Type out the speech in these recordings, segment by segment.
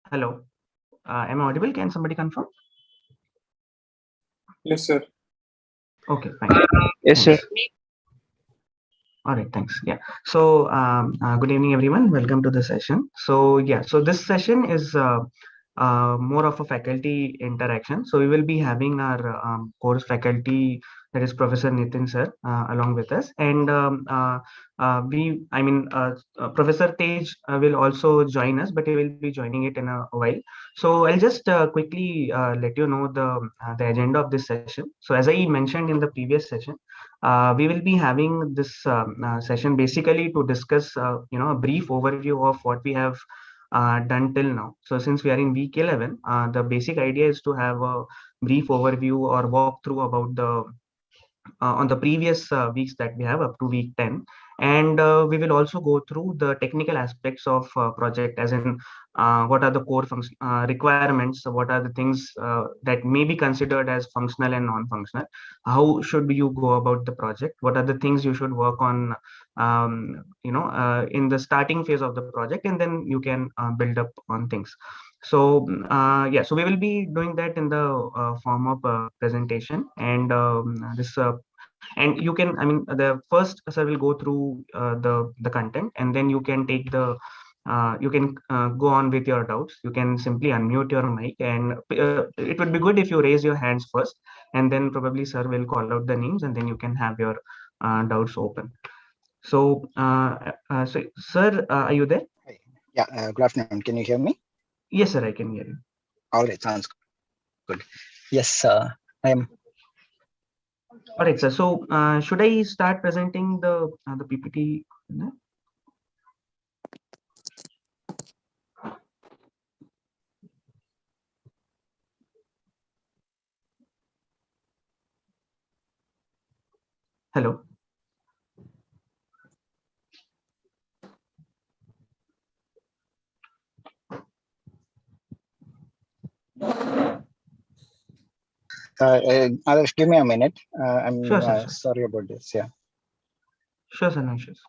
Hello. Am I audible? Can somebody confirm? Yes, sir. Okay, fine. Yes, sir. Thanks. All right, thanks. Yeah. So, good evening, everyone. Welcome to the session. So, so this session is more of a faculty interaction. So, we will be having our course faculty, that is Professor Nitin sir, along with us, and Professor Tej will also join us, but he will be joining it in a while. So, I'll just quickly let you know the agenda of this session. So, as I mentioned in the previous session, we will be having this session basically to discuss, a brief overview of what we have done till now. So since we are in week 11, the basic idea is to have a brief overview or walkthrough about the on the previous weeks that we have up to week 10, and we will also go through the technical aspects of project, as in what are the core requirements, what are the things that may be considered as functional and non-functional, how should you go about the project, what are the things you should work on in the starting phase of the project, and then you can build up on things. So so we will be doing that in the form of presentation, and this and you can, the first sir will go through the content, and then you can take the you can go on with your doubts. You can simply unmute your mic, and it would be good if you raise your hands first, and then probably sir will call out the names, and then you can have your doubts open. So sir, are you there? Hi. Yeah, good afternoon. Can you hear me? Yes, sir, I can hear you. All right, sounds good. Yes, I am. All right, sir. So should I start presenting the PPT? Hello. Others, give me a minute. I'm Sure, sir. Sure. sorry about this. Yeah. Sure, sir. No issues.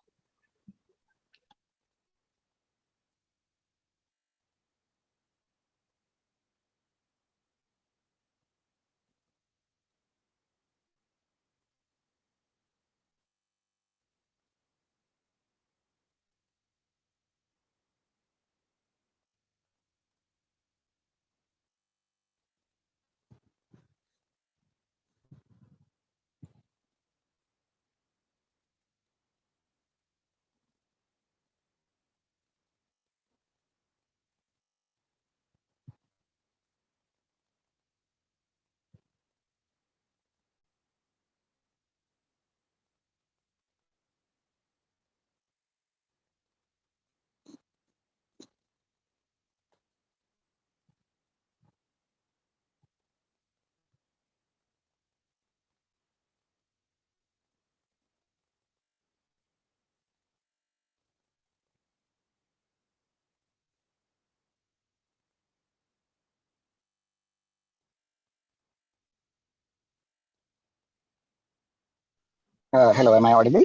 Hello, am I audible?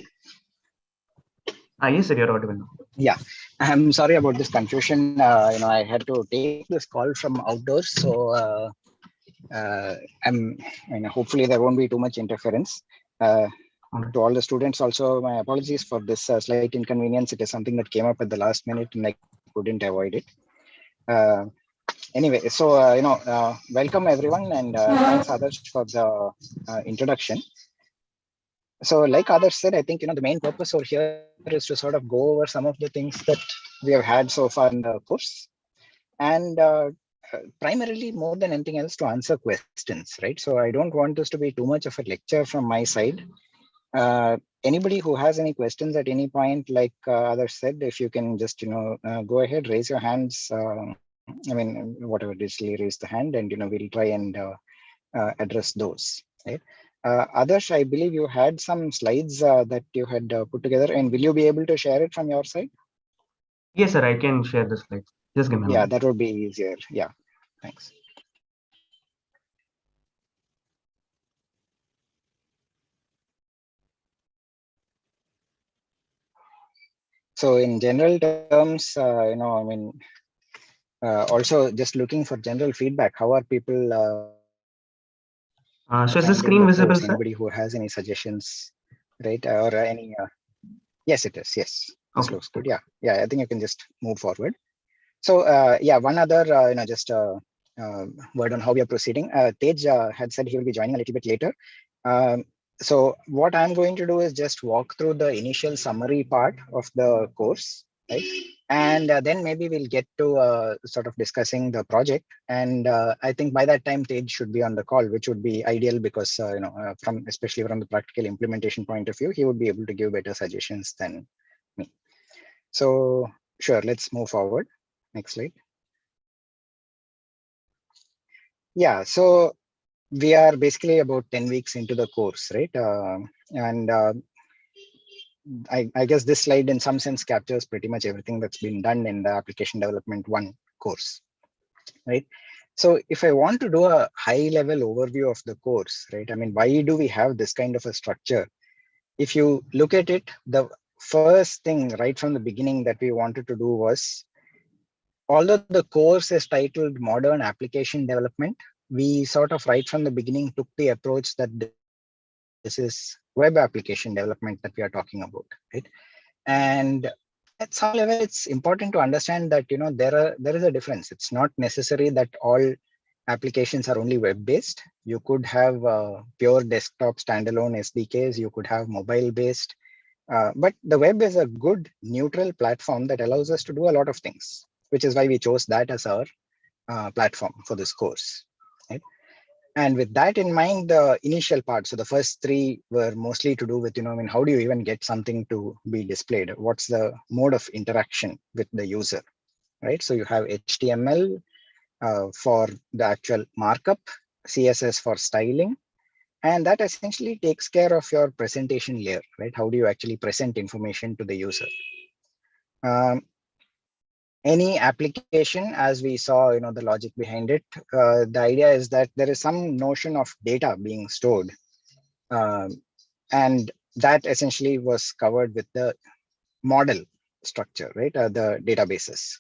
Yes, sir, you're audible now. Yeah, I'm sorry about this confusion. I had to take this call from outdoors, so hopefully there won't be too much interference. To all the students also, my apologies for this slight inconvenience. It is something that came up at the last minute and I couldn't avoid it. Anyway, so welcome everyone, and thanks Adarsh for the introduction. So like Adarsh said, I think the main purpose over here is to sort of go over some of the things that we have had so far in the course, and primarily, more than anything else, to answer questions, right? So I don't want this to be too much of a lecture from my side. Anybody who has any questions at any point, like Adarsh said, if you can just go ahead, raise your hands. Whatever, digitally raise the hand, and we'll try and address those, right? Adarsh, I believe you had some slides that you had put together, and will you be able to share it from your side? Yes, sir, I can share the slides. Just give me a minute. That would be easier. Yeah, thanks. So in general terms, also just looking for general feedback. How are people So is the finding screen the visible, course? sir? Anybody who has any suggestions, right? Or any? Yes, it is. Yes, this Okay. looks good. Yeah, yeah. I think you can just move forward. So yeah, one other just word on how we are proceeding. Tej had said he will be joining a little bit later. So what I'm going to do is just walk through the initial summary part of the course, right? And then maybe we'll get to sort of discussing the project. And I think by that time, Tej should be on the call, which would be ideal because from especially from the practical implementation point of view, he would be able to give better suggestions than me. So sure, let's move forward. Next slide. Yeah, so we are basically about 10 weeks into the course, right? And I guess this slide in some sense captures pretty much everything that's been done in the application development 1 course, right? So if I want to do a high level overview of the course, right? I mean, why do we have this kind of a structure? If you look at it, the first thing right from the beginning that we wanted to do was, although the course is titled Modern Application Development, we sort of right from the beginning took the approach that this is web application development that we are talking about, right? And at some level, it's important to understand that there is a difference. It's not necessary that all applications are only web-based. You could have pure desktop standalone SDKs. You could have mobile-based. But the web is a good neutral platform that allows us to do a lot of things, which is why we chose that as our platform for this course, right? And with that in mind, the initial part, so the first 3 were mostly to do with, I mean, how do you even get something to be displayed? What's the mode of interaction with the user, right? So you have HTML for the actual markup, CSS for styling, and that essentially takes care of your presentation layer, right? How do you actually present information to the user? Any application, as we saw, the logic behind it, the idea is that there is some notion of data being stored. And that essentially was covered with the model structure, right? The databases.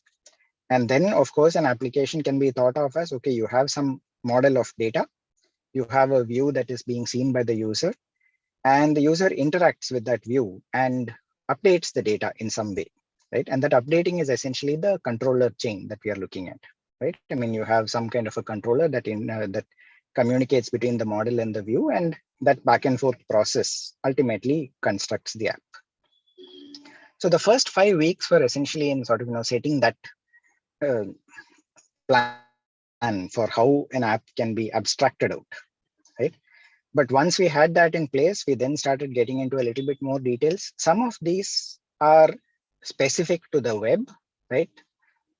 And then, of course, an application can be thought of as, okay, you have some model of data. You have a view that is being seen by the user. And the user interacts with that view and updates the data in some way, right? And that updating is essentially the controller chain that we are looking at, right? I mean, you have some kind of a controller that that communicates between the model and the view, and that back and forth process ultimately constructs the app. So the first 5 weeks were essentially in sort of setting that plan for how an app can be abstracted out, right? But once we had that in place, we then started getting into a little bit more details. Some of these are specific to the web, right?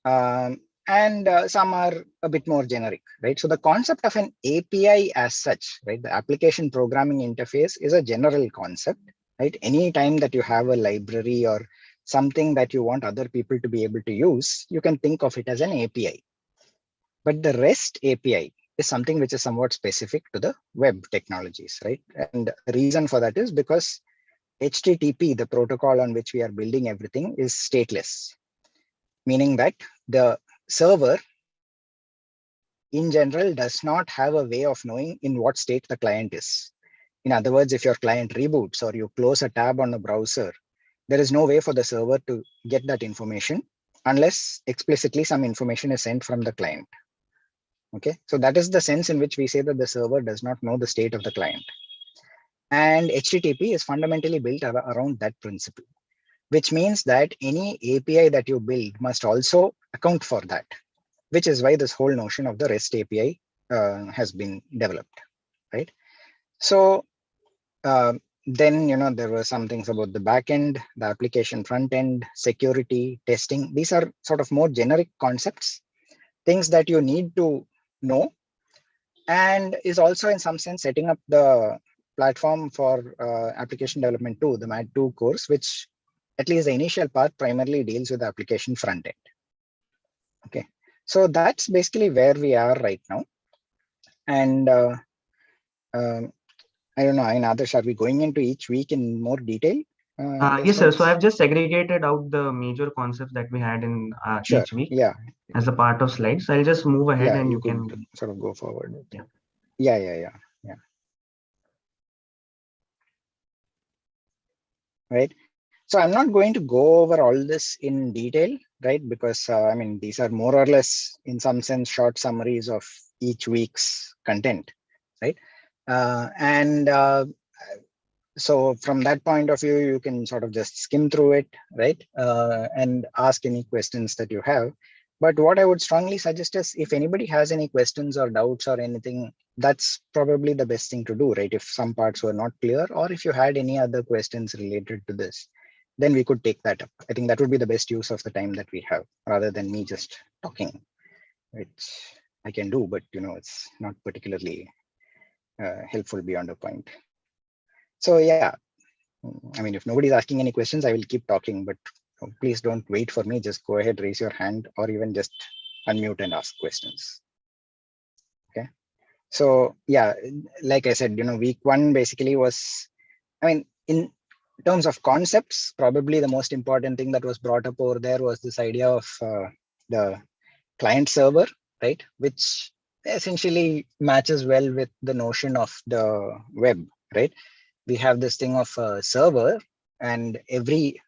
And some are a bit more generic, right? So the concept of an API as such, right? The application programming interface is a general concept, right? Any time that you have a library or something that you want other people to be able to use, you can think of it as an API. But the REST API is something which is somewhat specific to the web technologies, right? And the reason for that is because HTTP, the protocol on which we are building everything, is stateless, meaning that the server in general does not have a way of knowing in what state the client is. In other words, if your client reboots or you close a tab on the browser, there is no way for the server to get that information unless explicitly some information is sent from the client. Okay, so that is the sense in which we say that the server does not know the state of the client. And HTTP is fundamentally built around that principle, which means that any API that you build must also account for that, which is why this whole notion of the REST API has been developed, right? So then, there were some things about the backend, the application front end, security, testing. These are sort of more generic concepts, things that you need to know, and is also in some sense setting up the platform for application development 2, the MAD 2 course, which at least the initial part primarily deals with the application front end. Okay, so that's basically where we are right now. And I don't know, in Adarsh, are we going into each week in more detail? Yes, sir. So I've just segregated out the major concepts that we had in Sure. each week Yeah. as a part of slides. So I'll just move ahead Yeah. and You you could can. sort of go forward. Yeah. Yeah. Yeah. Yeah. Yeah. Right. So I'm not going to go over all this in detail, right? Because I mean, these are more or less, in some sense, short summaries of each week's content, right? And so from that point of view, you can sort of just skim through it, right? And ask any questions that you have. But what I would strongly suggest is if anybody has any questions or doubts or anything, that's probably the best thing to do, right? If some parts were not clear, or if you had any other questions related to this, then we could take that up. I think that would be the best use of the time that we have, rather than me just talking, which I can do, but it's not particularly helpful beyond a point. So yeah, I mean, if nobody's asking any questions, I will keep talking, but please don't wait for me. Just go ahead, raise your hand, or even just unmute and ask questions. Okay. So yeah, like I said, week one basically was, I mean, in terms of concepts, probably the most important thing that was brought up over there was this idea of the client server, right? Which essentially matches well with the notion of the web, right? We have this thing of a server, and every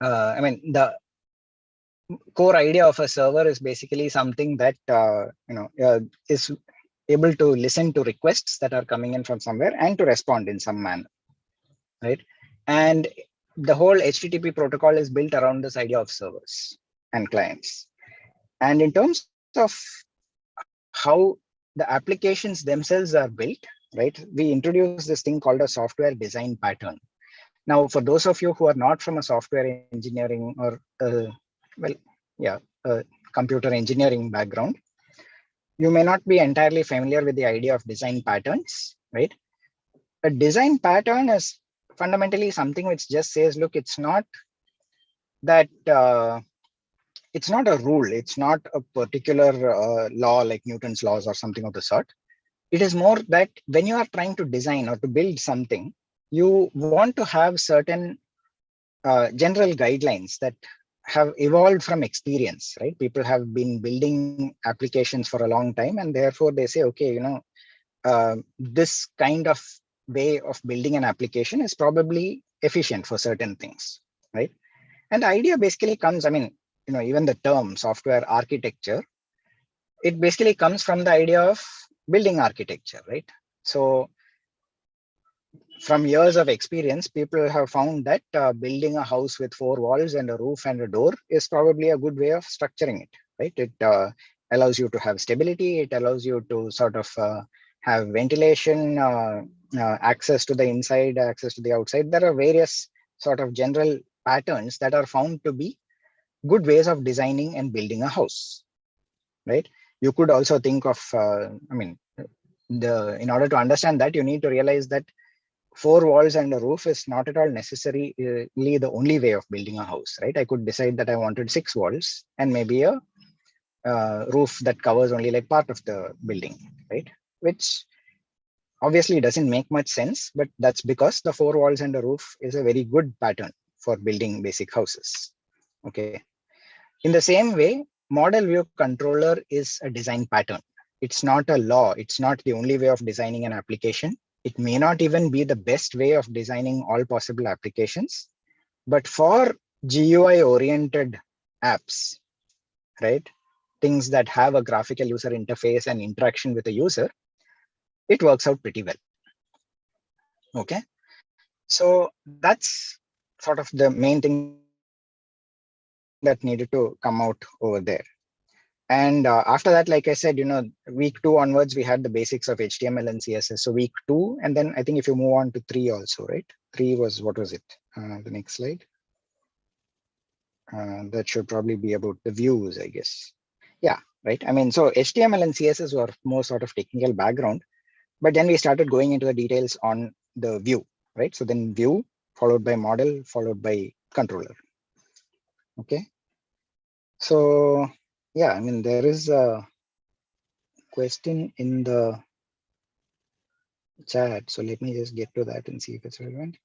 I mean, the core idea of a server is basically something that is able to listen to requests that are coming in from somewhere and to respond in some manner, right? And the whole HTTP protocol is built around this idea of servers and clients. And in terms of how the applications themselves are built, right? We introduced this thing called a software design pattern. Now, for those of you who are not from a software engineering or computer engineering background, you may not be entirely familiar with the idea of design patterns, right? A design pattern is fundamentally something which just says, look, it's not that it's not a rule, it's not a particular law like Newton's laws or something of the sort. It is more that when you are trying to design or to build something, you want to have certain general guidelines that have evolved from experience, right? People have been building applications for a long time, and therefore they say, okay, this kind of way of building an application is probably efficient for certain things, right? And the idea basically comes, I mean, even the term software architecture, it basically comes from the idea of building architecture, right? So from years of experience, people have found that building a house with 4 walls and a roof and a door is probably a good way of structuring it, right? It allows you to have stability. It allows you to sort of have ventilation, access to the inside, access to the outside. There are various sort of general patterns that are found to be good ways of designing and building a house, right? You could also think of, in order to understand that, you need to realize that 4 walls and a roof is not at all necessarily the only way of building a house, right? I could decide that I wanted 6 walls and maybe a roof that covers only like part of the building, right? Which obviously doesn't make much sense, but that's because the 4 walls and a roof is a very good pattern for building basic houses. Okay. In the same way, model view controller is a design pattern. It's not a law. It's not the only way of designing an application. It may not even be the best way of designing all possible applications, but for GUI oriented apps, right? Things that have a graphical user interface and interaction with the user, it works out pretty well. Okay. So that's sort of the main thing that needed to come out over there. And after that, like I said, week 2 onwards, we had the basics of HTML and CSS. So week 2, and then I think if you move on to 3 also, right? 3 was, what was it? The next slide. That should probably be about the views, I guess. Yeah, right. I mean, so HTML and CSS were more sort of technical background, but then we started going into the details on the view, right? So then view followed by model, followed by controller. Okay. So yeah, I mean, there is a question in the chat. So let me just get to that and see if it's relevant.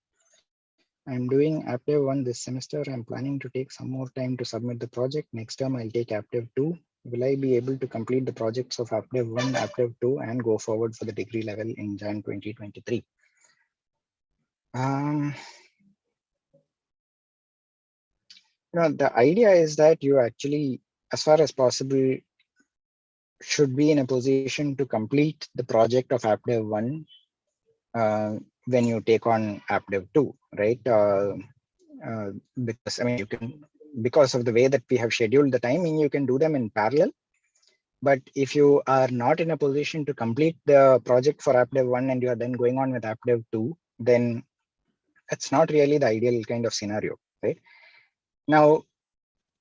I'm doing AppDev 1 this semester. I'm planning to take some more time to submit the project. Next term, I'll take AppDev 2. Will I be able to complete the projects of AppDev 1, AppDev 2, and go forward for the degree level in Jan 2023? The idea is that you actually, as far as possible, should be in a position to complete the project of AppDev 1 when you take on AppDev 2, right? Because I mean, you can, because of the way that we have scheduled the timing, you can do them in parallel. But if you are not in a position to complete the project for AppDev 1 and you are then going on with AppDev 2, then that's not really the ideal kind of scenario, right? Now,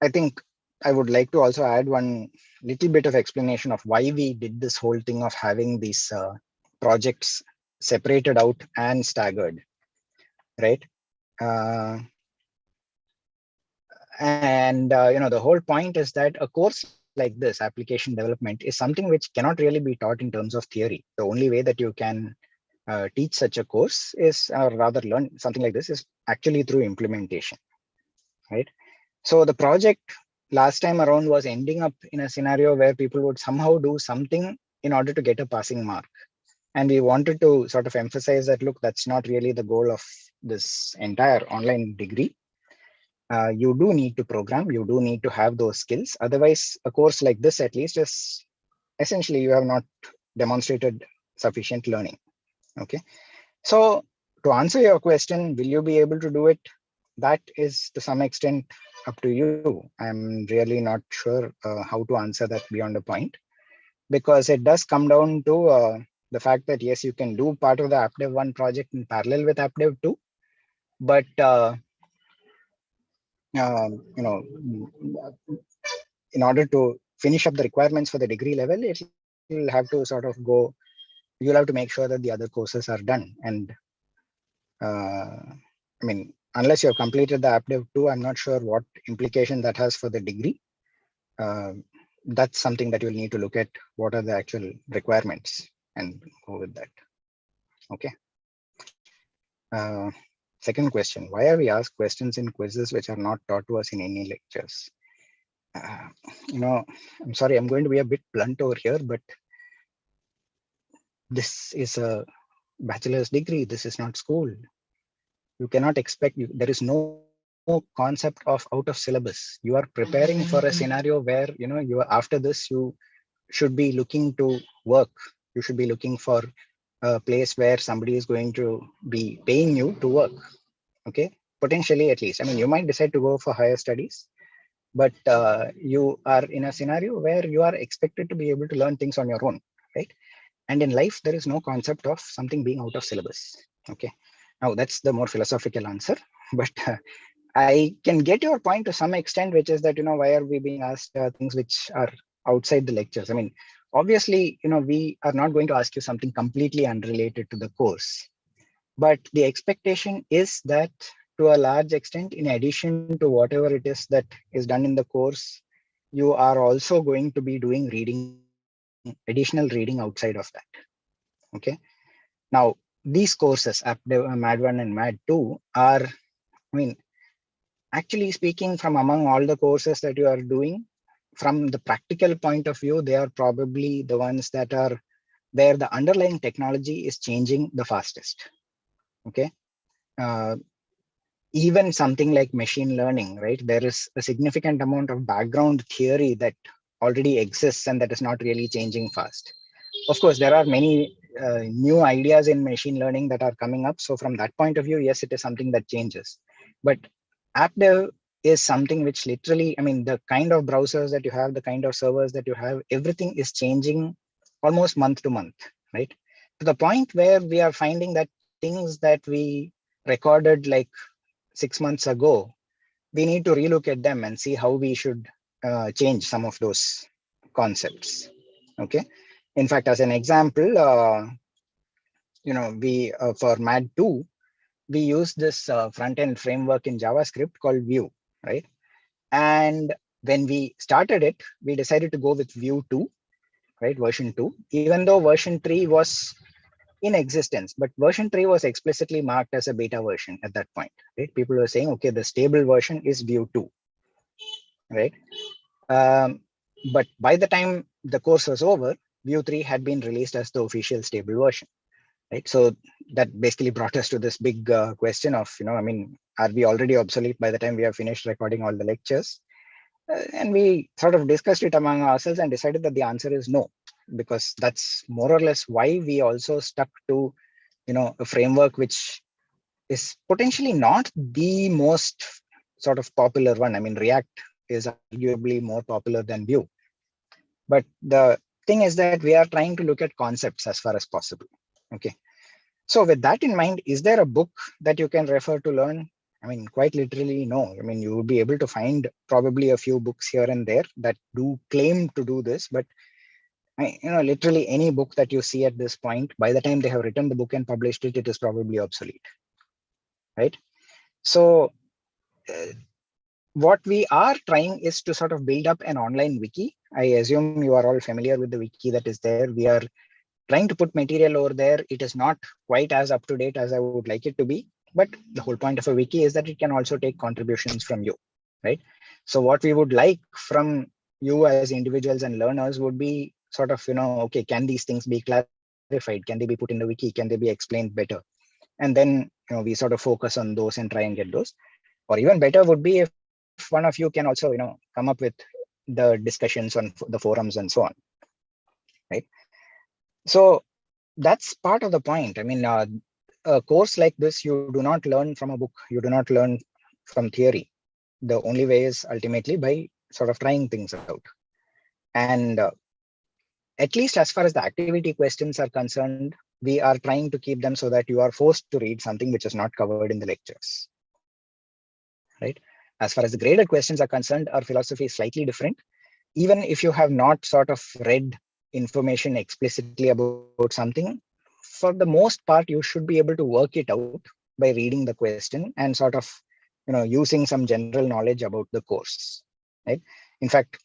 I think I would like to also add one little bit of explanation of why we did this whole thing of having these projects separated out and staggered, right? The whole point is that a course like this, application development, is something which cannot really be taught in terms of theory. The only way that you can teach such a course is, or rather learn something like this, is actually through implementation, right? So the project last time around was ending up in a scenario where people would somehow do something in order to get a passing mark. And we wanted to sort of emphasize that, look, that's not really the goal of this entire online degree. You do need to program, you do need to have those skills. Otherwise, a course like this, at least, is essentially you have not demonstrated sufficient learning. Okay. So to answer your question, will you be able to do it? That is to some extent up to you. I'm really not sure how to answer that beyond a point, because it does come down to the fact that, yes, you can do part of the AppDev 1 project in parallel with AppDev 2, but in order to finish up the requirements for the degree level, you'll have to sort of go, you'll have to make sure that the other courses are done. And I mean, unless you have completed the AppDev 2, I'm not sure what implication that has for the degree. That's something that you'll need to look at. What are the actual requirements and go with that. Okay. Second question, why are we asked questions in quizzes which are not taught to us in any lectures? I'm sorry, I'm going to be a bit blunt over here, but this is a bachelor's degree. This is not school. You cannot expect, there is no concept of out of syllabus. You are preparing for a scenario where, you are, after this, you should be looking to work. You should be looking for a place where somebody is going to be paying you to work. Okay, potentially, at least. I mean, you might decide to go for higher studies, but you are in a scenario where you are expected to be able to learn things on your own, right? And in life, there is no concept of something being out of syllabus. Okay, now that's the more philosophical answer, but I can get your point to some extent, which is that, why are we being asked things which are outside the lectures? I mean, obviously, we are not going to ask you something completely unrelated to the course, but the expectation is that, to a large extent, in addition to whatever it is that is done in the course, you are also going to be doing reading, additional reading outside of that. Okay. Now, these courses, MAD1 and MAD2, are, I mean, actually speaking, from among all the courses that you are doing, from the practical point of view, they are probably the ones that are where the underlying technology is changing the fastest. Okay. Even something like machine learning, right? There is a significant amount of background theory that already exists and that is not really changing fast. Of course, there are many new ideas in machine learning that are coming up. So from that point of view, yes, it is something that changes. But AppDev is something which literally, I mean, the kind of browsers that you have, the kind of servers that you have, everything is changing almost month to month, right? To the point where we are finding that things that we recorded like 6 months ago, we need to relook at them and see how we should change some of those concepts. Okay. In fact, as an example, we for MAD2, we use this front-end framework in JavaScript called Vue, right? And when we started it, we decided to go with Vue 2, right? Version 2, even though version 3 was in existence, but version 3 was explicitly marked as a beta version at that point, right? People were saying, okay, the stable version is Vue 2, right? But by the time the course was over, Vue 3 had been released as the official stable version, right? So that basically brought us to this big question of, I mean, are we already obsolete by the time we have finished recording all the lectures? And we sort of discussed it among ourselves and decided that the answer is no, because that's more or less why we also stuck to, a framework which is potentially not the most sort of popular one. I mean, React is arguably more popular than Vue. But the thing is that we are trying to look at concepts as far as possible. Okay. So with that in mind, is there a book that you can refer to learn? I mean, quite literally, no. I mean, you will be able to find probably a few books here and there that do claim to do this, but literally any book that you see at this point, by the time they have written the book and published it, it is probably obsolete, right? So what we are trying is to sort of build up an online wiki. I assume you are all familiar with the wiki that is there. We are trying to put material over there. It is not quite as up to date as I would like it to be, but the whole point of a wiki is that it can also take contributions from you, right? So what we would like from you as individuals and learners would be sort of, okay, can these things be clarified? Can they be put in the wiki? Can they be explained better? And then, we sort of focus on those and try and get those. Or even better would be if one of you can also, come up with the discussions on the forums and so on, right? So that's part of the point. I mean, a course like this, you do not learn from a book. You do not learn from theory. The only way is ultimately by sort of trying things out. And at least as far as the activity questions are concerned, we are trying to keep them so that you are forced to read something which is not covered in the lectures, right? As far as the graded questions are concerned, our philosophy is slightly different. Even if you have not sort of read information explicitly about something, for the most part, you should be able to work it out by reading the question and sort of, using some general knowledge about the course, right? In fact,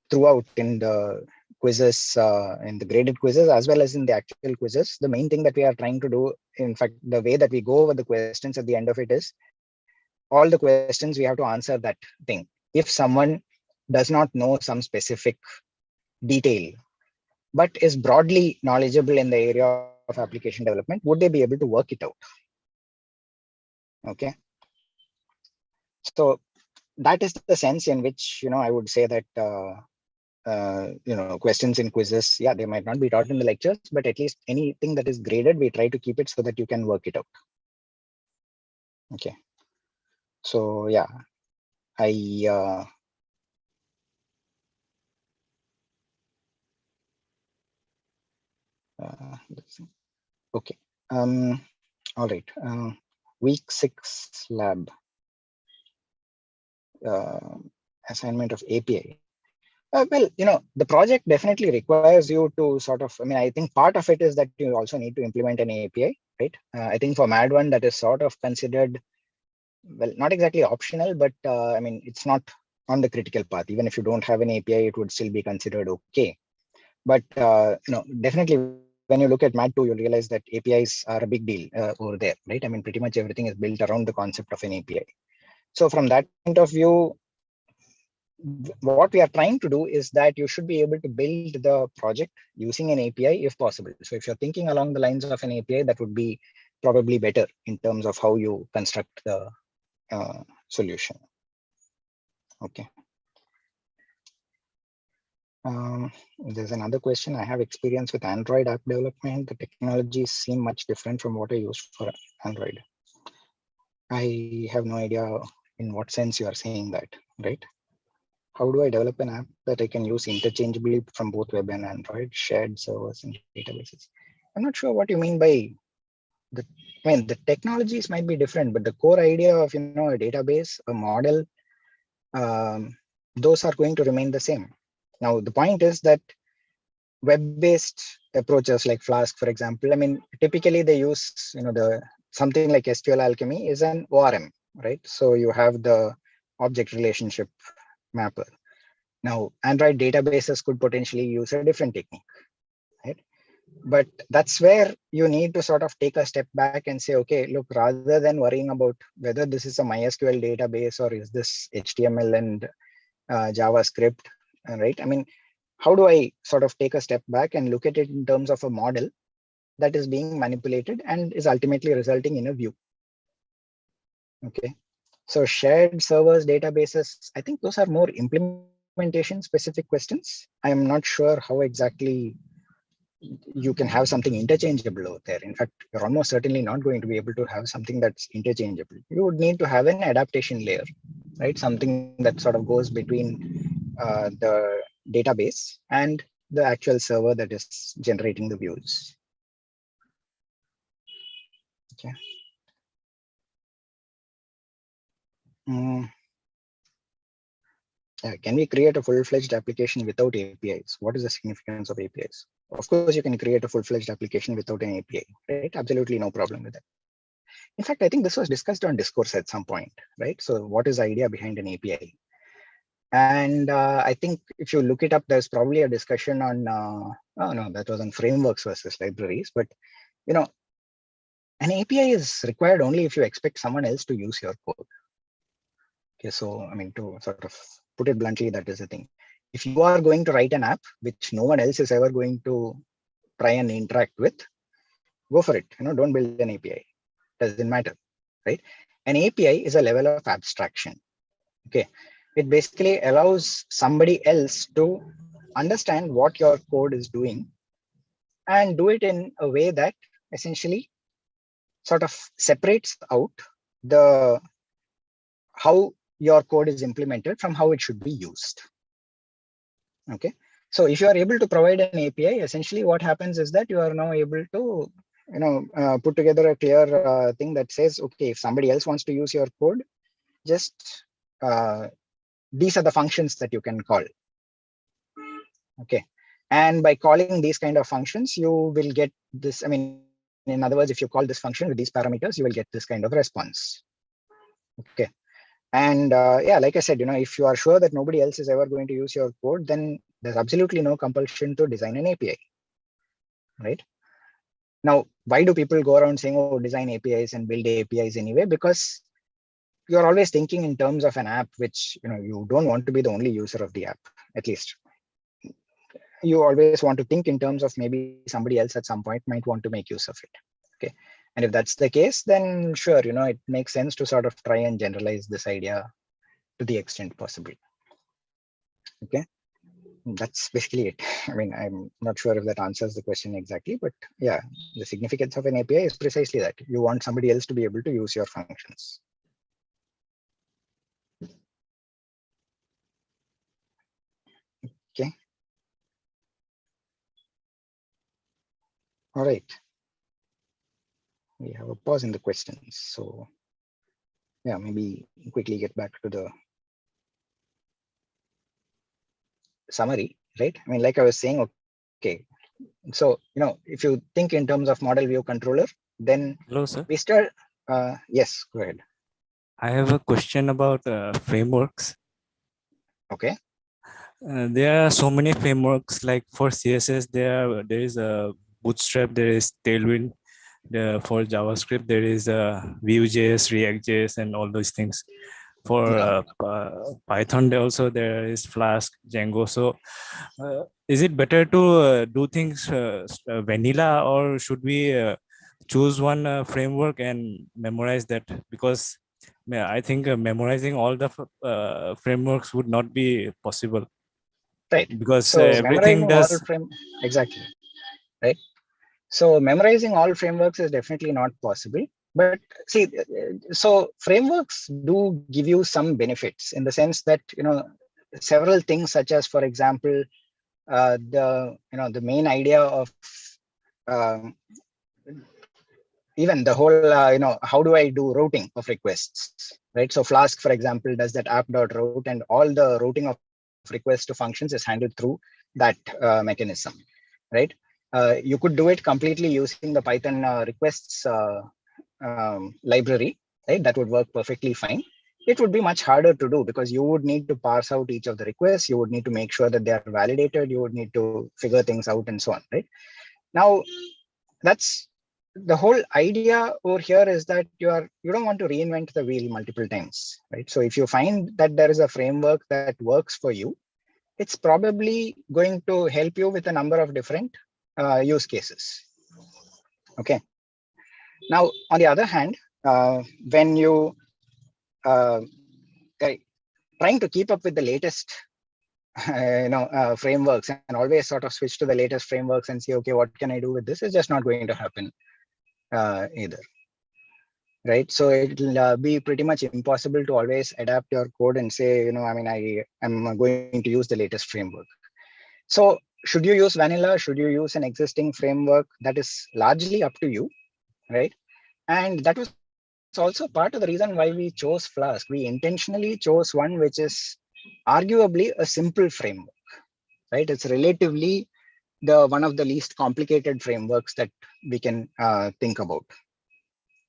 throughout in the quizzes, in the graded quizzes, as well as in the actual quizzes, the main thing that we are trying to do, in fact, the way that we go over the questions at the end of it is, all the questions we have to answer that thing. If someone does not know some specific detail, but is broadly knowledgeable in the area of application development, would they be able to work it out? Okay. So that is the sense in which, I would say that, questions in quizzes, yeah, they might not be taught in the lectures, but at least anything that is graded, we try to keep it so that you can work it out. Okay. So yeah, let's see. Okay. All right. Week 6 lab assignment of API. Well, the project definitely requires you to sort of, I think part of it is that you also need to implement an API, right? I think for MAD1, that is sort of considered, well, not exactly optional, but it's not on the critical path. Even if you don't have an API, it would still be considered okay. But, definitely when you look at MAD2, you'll realize that APIs are a big deal over there, right? Pretty much everything is built around the concept of an API. So from that point of view, what we are trying to do is that you should be able to build the project using an API if possible. So if you're thinking along the lines of an API, that would be probably better in terms of how you construct the solution. Okay. There's another question. I have experience with Android app development. The technologies seem much different from what I used for Android. I have no idea in what sense you are saying that, right? How do I develop an app that I can use interchangeably from both web and Android, shared servers and databases? I'm not sure what you mean by the technologies might be different, but the core idea of, a database, a model, those are going to remain the same. Now, the point is that web-based approaches like Flask, for example, typically they use, something like SQL Alchemy is an ORM, right? So you have the object relationship mapper. Now, Android databases could potentially use a different technique, right? But that's where you need to sort of take a step back and say, okay, look, rather than worrying about whether this is a MySQL database or is this HTML and JavaScript, right? I mean, how do I sort of take a step back and look at it in terms of a model that is being manipulated and is ultimately resulting in a view? Okay, so shared servers, databases, I think those are more implementation specific questions. I am not sure how exactly you can have something interchangeable out there. In fact, you're almost certainly not going to be able to have something that's interchangeable. You would need to have an adaptation layer, right? Something that sort of goes between the database and the actual server that is generating the views. Okay. Can we create a full-fledged application without APIs? What is the significance of APIs? Of course, you can create a full-fledged application without an API, right? Absolutely no problem with that. In fact, I think this was discussed on Discourse at some point, right? So what is the idea behind an API? And I think if you look it up, there's probably a discussion on, oh no, that was on frameworks versus libraries. But, you know, an API is required only if you expect someone else to use your code. Okay, so I mean, to sort of put it bluntly, that is the thing. If you are going to write an app which no one else is ever going to try and interact with, go for it. You know, don't build an API. Doesn't matter, right? An API is a level of abstraction. Okay, it basically allows somebody else to understand what your code is doing and do it in a way that essentially sort of separates out the how your code is implemented from how it should be used. Okay, so if you are able to provide an API, essentially what happens is that you are now able to, you know, put together a clear thing that says, okay, if somebody else wants to use your code, just these are the functions that you can call. Okay, and by calling these kind of functions, you will get this. I mean, in other words, if you call this function with these parameters, you will get this kind of response. Okay. And yeah, like I said, you know, if you are sure that nobody else is ever going to use your code, then there's absolutely no compulsion to design an API, right? Now, why do people go around saying, oh, design APIs and build APIs anyway? Because you're always thinking in terms of an app, which, you know, you don't want to be the only user of the app, at least. You always want to think in terms of maybe somebody else at some point might want to make use of it. Okay. And if that's the case, then sure, you know, it makes sense to sort of try and generalize this idea to the extent possible. Okay, that's basically it. I mean, I'm not sure if that answers the question exactly, but yeah, the significance of an API is precisely that. You want somebody else to be able to use your functions. Okay. All right. We have a pause in the questions. So yeah, maybe quickly get back to the summary, right? I mean, like I was saying, okay. So, you know, if you think in terms of model view controller, then Hello, sir. we start, yes, go ahead. I have a question about frameworks. Okay. There are so many frameworks, like for CSS, there is a Bootstrap, there is Tailwind. For JavaScript, there is Vue.js, React.js, and all those things. For Python, also there is Flask, Django. So is it better to do things vanilla, or should we choose one framework and memorize that? Because I think memorizing all the frameworks would not be possible. Right. Because so everything does. Exactly. Right. So memorizing all frameworks is definitely not possible. But see, so frameworks do give you some benefits in the sense that, you know, several things such as, for example, the main idea of even the whole, how do I do routing of requests, right? So Flask, for example, does that app.route, and all the routing of requests to functions is handled through that mechanism, right? You could do it completely using the Python requests library, right? That would work perfectly fine. It would be much harder to do because you would need to parse out each of the requests. You would need to make sure that they are validated. You would need to figure things out and so on, right? Now, that's the whole idea over here, is that you don't want to reinvent the wheel multiple times, right? So if you find that there is a framework that works for you, it's probably going to help you with a number of different use cases. Okay. Now, on the other hand, when you trying to keep up with the latest frameworks and always sort of switch to the latest frameworks and say, okay, what can I do with this? Is just not going to happen either, right? So it'll be pretty much impossible to always adapt your code and say, I am going to use the latest framework. So should you use vanilla? Should you use an existing framework? That is largely up to you, right? And that was also part of the reason why we chose Flask. We intentionally chose one which is arguably a simple framework, right? It's relatively one of the least complicated frameworks that we can think about.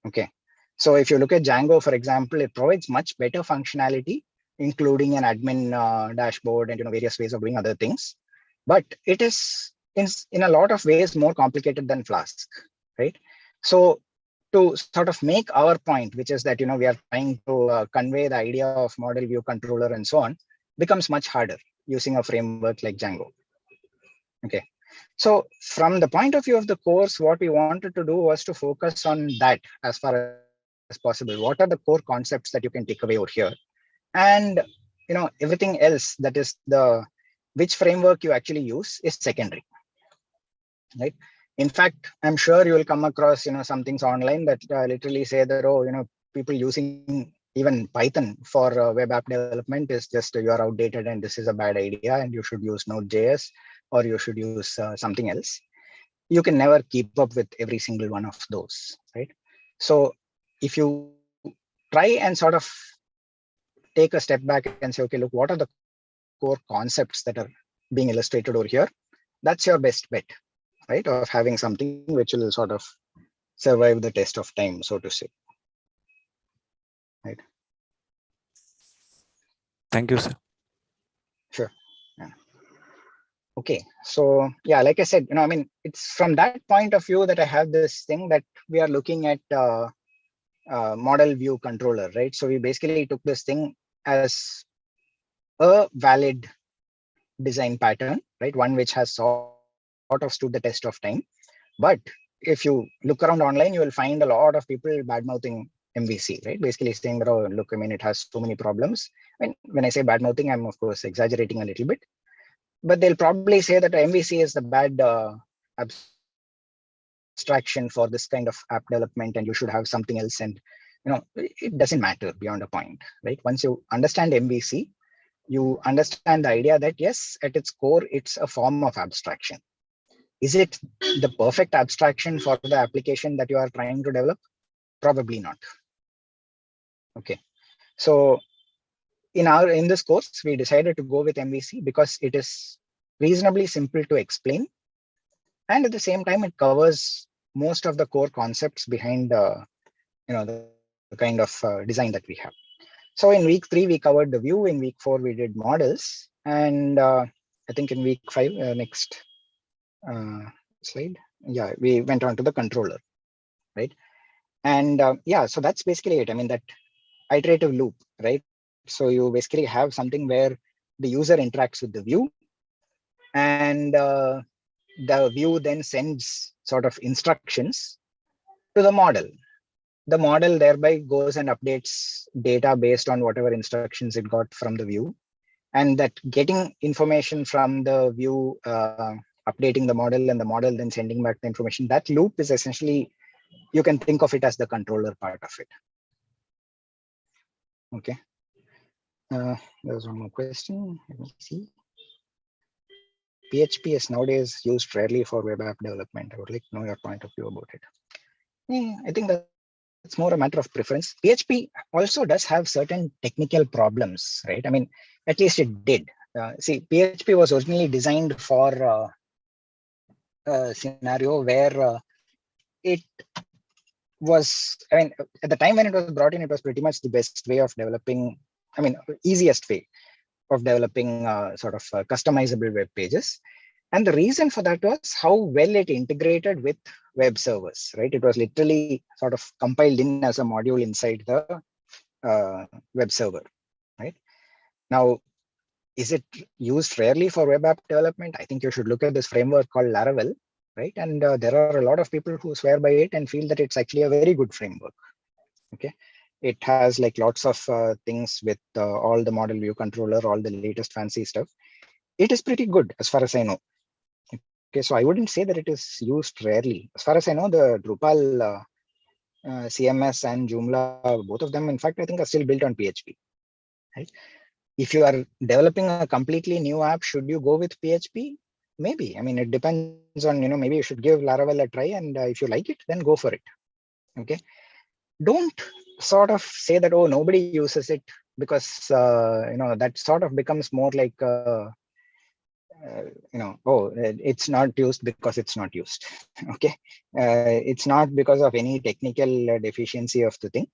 Okay, so if you look at Django, for example, it provides much better functionality, including an admin dashboard and various ways of doing other things. But it is in a lot of ways more complicated than Flask, right? So to sort of make our point, which is that we are trying to convey the idea of model view controller and so on, becomes much harder using a framework like Django. Okay, so from the point of view of the course, what we wanted to do was to focus on that as far as possible. What are the core concepts that you can take away over here? And everything else, that is which framework you actually use, is secondary, right? In fact, I'm sure you will come across some things online that literally say that, people using even Python for web app development is just you are outdated and this is a bad idea and you should use Node.js or you should use something else. You can never keep up with every single one of those, right? So if you try and sort of take a step back and say, okay, look, what are the core concepts that are being illustrated over here? That's your best bet, right? Of having something which will sort of survive the test of time, so to say. Right. Thank you, sir. Sure. Yeah. Okay. So yeah, like I said, it's from that point of view that I have this thing that we are looking at model view controller, right? So we basically took this thing as a valid design pattern, right? One which has sort of stood the test of time. But if you look around online, you will find a lot of people bad-mouthing MVC, right? Basically saying that, oh, look, it has so many problems. And when I say bad-mouthing, I'm of course exaggerating a little bit, but they'll probably say that MVC is the bad abstraction for this kind of app development, and you should have something else. And it doesn't matter beyond a point, right? Once you understand MVC, you understand the idea that yes, at its core, it's a form of abstraction. Is it the perfect abstraction for the application that you are trying to develop? Probably not. Okay, so in this course, we decided to go with MVC because it is reasonably simple to explain, and at the same time, it covers most of the core concepts behind the kind of design that we have. So in week 3, we covered the view. In week 4, we did models, and I think in week 5, next slide, yeah, we went on to the controller, right? And yeah, so that's basically it. That iterative loop, right? So you basically have something where the user interacts with the view, and the view then sends sort of instructions to the model. The model thereby goes and updates data based on whatever instructions it got from the view, and that getting information from the view, updating the model, and the model then sending back the information. That loop is essentially, you can think of it as the controller part of it. Okay. There's one more question. Let me see. PHP is nowadays used rarely for web app development. I would like to know your point of view about it. Yeah, I think that it's more a matter of preference. PHP also does have certain technical problems, right? At least it did. See, PHP was originally designed for a scenario where it was, at the time when it was brought in, it was pretty much the best way of developing, easiest way of developing sort of customizable web pages. And the reason for that was how well it integrated with web servers, right? It was literally sort of compiled in as a module inside the web server, right? Now, is it used rarely for web app development? I think you should look at this framework called Laravel, right? And there are a lot of people who swear by it and feel that it's actually a very good framework. Okay, it has like lots of things with all the model view controller, all the latest fancy stuff. It is pretty good as far as I know. Okay, so I wouldn't say that it is used rarely. As far as I know, the Drupal CMS and Joomla, both of them, in fact, I think are still built on PHP. Right? If you are developing a completely new app, should you go with PHP? Maybe. I mean, it depends on, maybe you should give Laravel a try, and if you like it, then go for it. Okay. Don't sort of say that, oh, nobody uses it, because, that sort of becomes more like, oh, it's not used because it's not used. Okay. It's not because of any technical deficiency of the thing.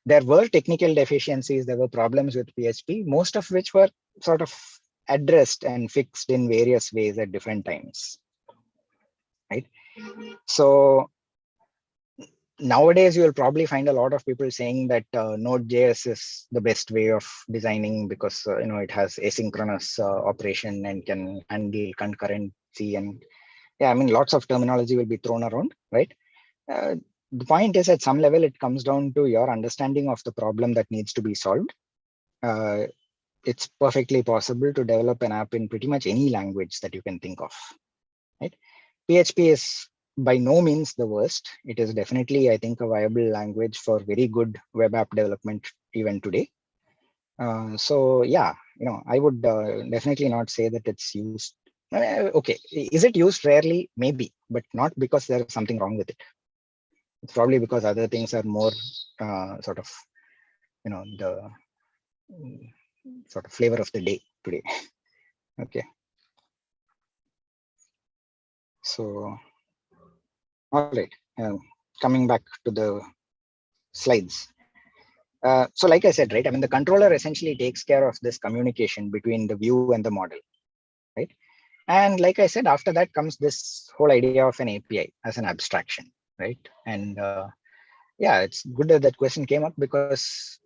There were technical deficiencies, there were problems with PHP, most of which were sort of addressed and fixed in various ways at different times, right? So nowadays, you will probably find a lot of people saying that Node.js is the best way of designing because, it has asynchronous operation and can handle concurrency. And yeah, I mean, lots of terminology will be thrown around, right? The point is, at some level, it comes down to your understanding of the problem that needs to be solved. It's perfectly possible to develop an app in pretty much any language that you can think of, right? PHP is by no means the worst. It is definitely, I think, a viable language for very good web app development even today. So yeah, I would definitely not say that it's used. Okay, is it used rarely? Maybe, but not because there is something wrong with it. It's probably because other things are more sort of, the sort of flavor of the day today. Okay. So, all right, coming back to the slides. So like I said, right, I mean, the controller essentially takes care of this communication between the view and the model, right? And like I said, after that comes this whole idea of an API as an abstraction, right? And yeah, it's good that that question came up because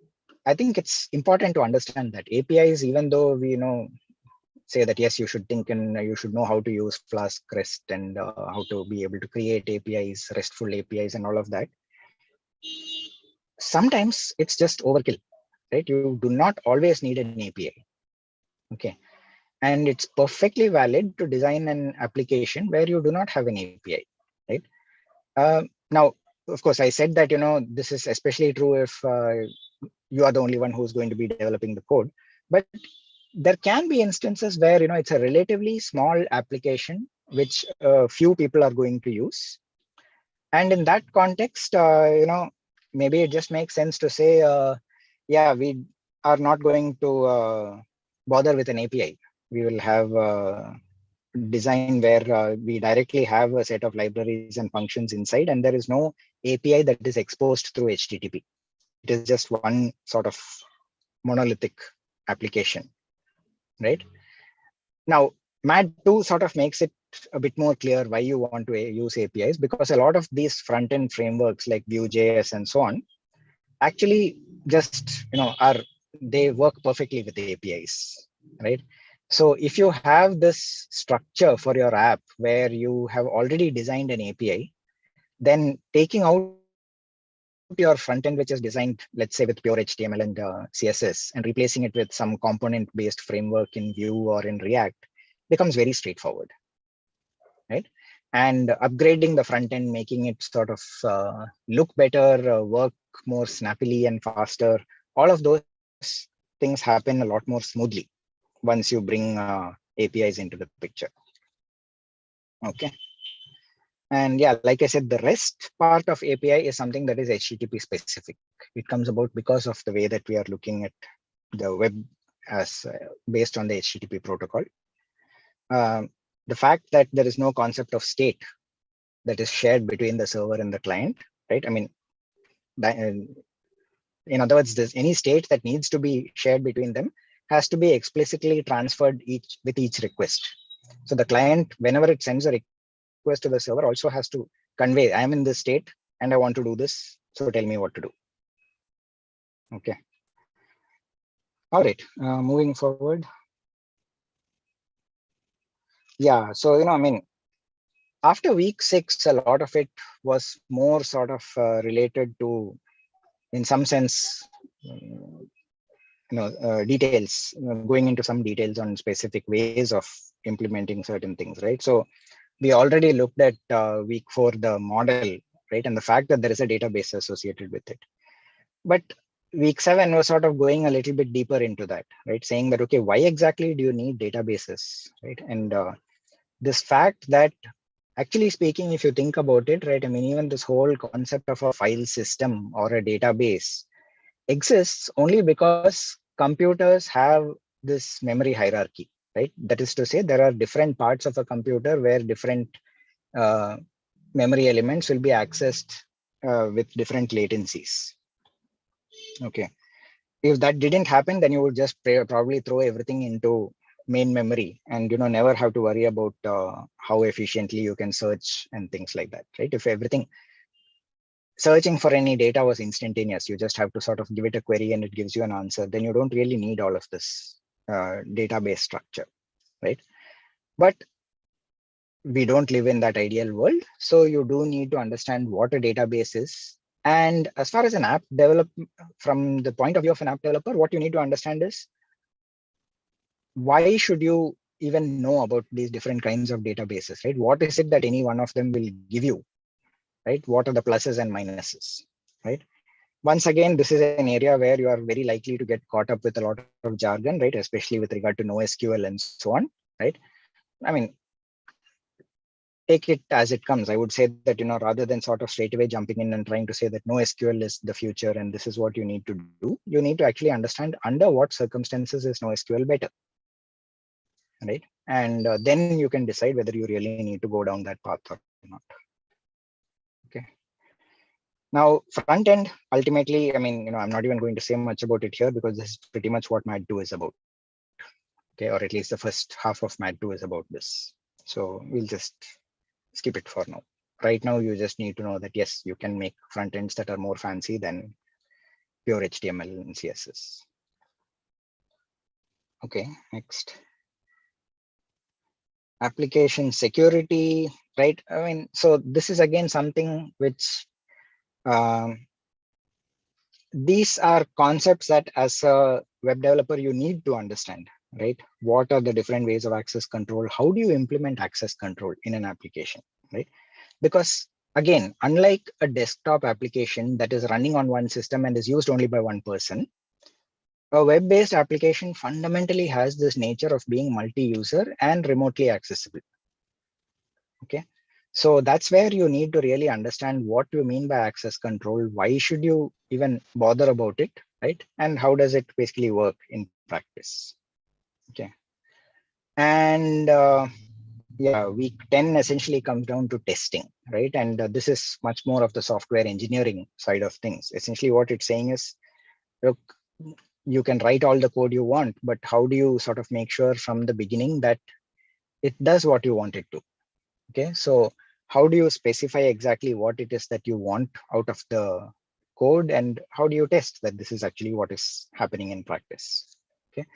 I think it's important to understand that APIs, even though we say that yes, you should think and you should know how to use Flask REST and how to be able to create APIs, RESTful APIs and all of that. Sometimes it's just overkill, right? You do not always need an API. Okay. And it's perfectly valid to design an application where you do not have an API, right? Now, of course, I said that, this is especially true if you are the only one who's going to be developing the code. But there can be instances where, it's a relatively small application, which few people are going to use. And in that context, maybe it just makes sense to say, yeah, we are not going to bother with an API. We will have design where we directly have a set of libraries and functions inside, and there is no API that is exposed through HTTP. It is just one sort of monolithic application, right? Now, MAD 2 sort of makes it a bit more clear why you want to use APIs, because a lot of these front-end frameworks like Vue.js and so on actually just, they work perfectly with APIs, right? So if you have this structure for your app where you have already designed an API, then taking out your front end, which is designed, let's say, with pure HTML and CSS, and replacing it with some component-based framework in Vue or in React becomes very straightforward, right? And upgrading the front end, making it sort of look better, work more snappily and faster, all of those things happen a lot more smoothly once you bring APIs into the picture. Okay. And yeah, like I said, the REST part of API is something that is HTTP specific. It comes about because of the way that we are looking at the web as based on the HTTP protocol. The fact that there is no concept of state that is shared between the server and the client, right? I mean, in other words, there's any state that needs to be shared between them has to be explicitly transferred with each request. So the client, whenever it sends a request to the server, also has to convey, I am in this state and I want to do this. So tell me what to do. Okay. All right, moving forward. Yeah, so, I mean, after week 6, a lot of it was more sort of related to, in some sense, details, going into some details on specific ways of implementing certain things, right? So we already looked at week 4, the model, right? And the fact that there is a database associated with it. But week 7 was sort of going a little bit deeper into that, right? Saying that, okay, why exactly do you need databases, right? And this fact that, actually speaking, if you think about it, right, I mean, even this whole concept of a file system or a database exists only because computers have this memory hierarchy, right? That is to say, there are different parts of a computer where different memory elements will be accessed with different latencies. Okay. If that didn't happen, then you would just probably throw everything into main memory and never have to worry about how efficiently you can search and things like that, right? If everything, searching for any data was instantaneous, you just have to sort of give it a query and it gives you an answer, then you don't really need all of this database structure, right? But we don't live in that ideal world, so you do need to understand what a database is. And as far as an app develop, from the point of view of an app developer, what you need to understand is, why should you even know about these different kinds of databases, right? What is it that any one of them will give you, right? What are the pluses and minuses, right? Once again, this is an area where you are very likely to get caught up with a lot of jargon, right? Especially with regard to NoSQL and so on, right? I mean, take it as it comes. I would say that, rather than sort of straight away jumping in and trying to say that NoSQL is the future and this is what you need to do, you need to actually understand under what circumstances is NoSQL better, right? And then you can decide whether you really need to go down that path or not. Okay. Now, front end, ultimately, I mean, I'm not even going to say much about it here because this is pretty much what MAD2 is about. Okay, or at least the first half of MAD2 is about this. So we'll just skip it for now. Right now, you just need to know that, yes, you can make front ends that are more fancy than pure HTML and CSS. Okay, next. Application security, right? I mean, so this is again something which these are concepts that as a web developer, you need to understand, right? What are the different ways of access control? How do you implement access control in an application, right? Because again, unlike a desktop application that is running on one system and is used only by one person, a web-based application fundamentally has this nature of being multi-user and remotely accessible. Okay. So that's where you need to really understand what you mean by access control. Why should you even bother about it, right? And how does it basically work in practice? Okay. And yeah, week 10 essentially comes down to testing, right? And this is much more of the software engineering side of things. Essentially what it's saying is, look, you can write all the code you want, but how do you sort of make sure from the beginning that it does what you want it to? Okay, so how do you specify exactly what it is that you want out of the code, and how do you test that this is actually what is happening in practice? Okay,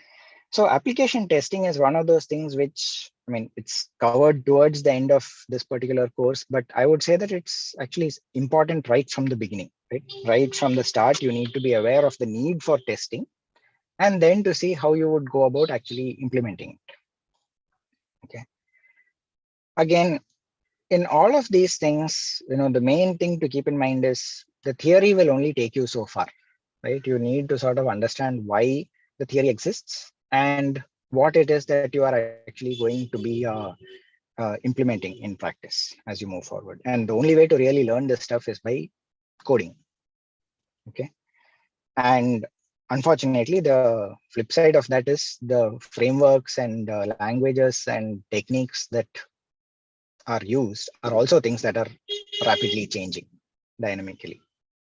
so application testing is one of those things which, I mean, it's covered towards the end of this particular course, but I would say that it's actually important right from the beginning, right? Right from the start, you need to be aware of the need for testing, and then to see how you would go about actually implementing it. Okay. Again, in all of these things, the main thing to keep in mind is the theory will only take you so far, right? You need to sort of understand why the theory exists and what it is that you are actually going to be implementing in practice as you move forward. And the only way to really learn this stuff is by coding. Okay. And unfortunately, the flip side of that is the frameworks and languages and techniques that are used are also things that are rapidly changing dynamically,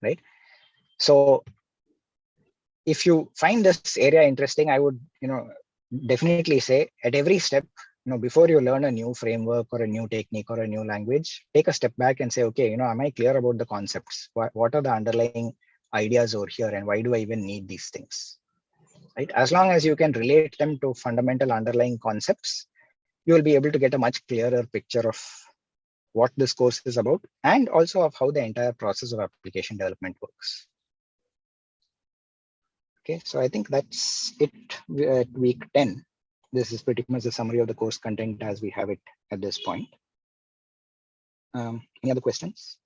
right? So if you find this area interesting, I would, definitely say at every step, before you learn a new framework or a new technique or a new language, take a step back and say, okay, am I clear about the concepts? What are the underlying ideas over here, and why do I even need these things? Right? As long as you can relate them to fundamental underlying concepts, you will be able to get a much clearer picture of what this course is about, and also of how the entire process of application development works. Okay, so I think that's it at week 10. This is pretty much the summary of the course content as we have it at this point. Any other questions?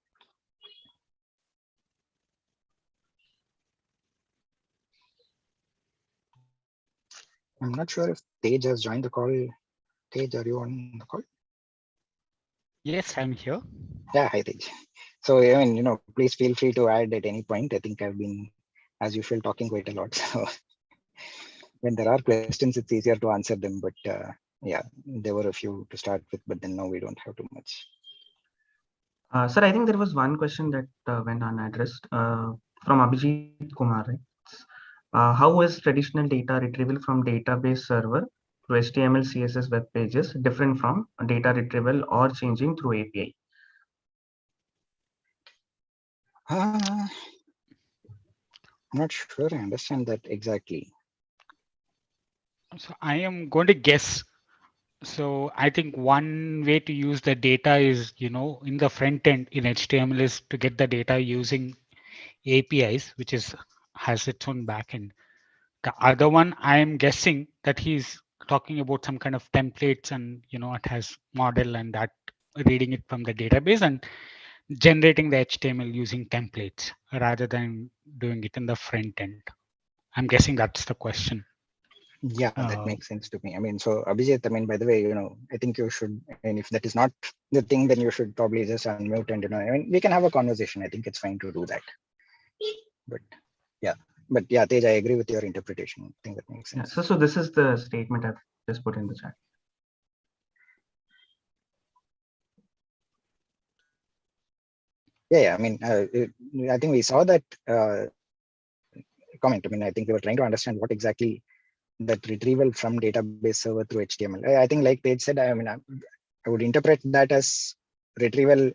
I'm not sure if Tej has joined the call. Tej, are you on the call? Yes, I'm here. Yeah, hi Tej. So, I mean, please feel free to add at any point. I think I've been, as usual, talking quite a lot. So when there are questions, it's easier to answer them. But yeah, there were a few to start with, but then now we don't have too much. Sir, I think there was one question that went unaddressed from Abhijit Kumar. Right? How is traditional data retrieval from database server to HTML, CSS web pages different from data retrieval or changing through API? I'm not sure I understand that exactly. So I am going to guess. So I think one way to use the data is, in the front end in HTML is to get the data using APIs, which has its own backend. The other one, I am guessing that he's talking about some kind of templates, and it has model and that reading it from the database and generating the HTML using templates rather than doing it in the front end. I'm guessing that's the question. Yeah, that makes sense to me. I mean, so Abhijit, I mean, by the way, I think you should, and if that is not the thing, then you should probably just unmute and, I mean, we can have a conversation. I think it's fine to do that. But yeah, Tej, I agree with your interpretation. I think that makes sense. Yeah, so this is the statement I've just put in the chat. Yeah, I mean, I think we saw that comment. I mean, I think we were trying to understand what exactly that retrieval from database server through HTML. I think like Tej said, I mean, I would interpret that as retrieval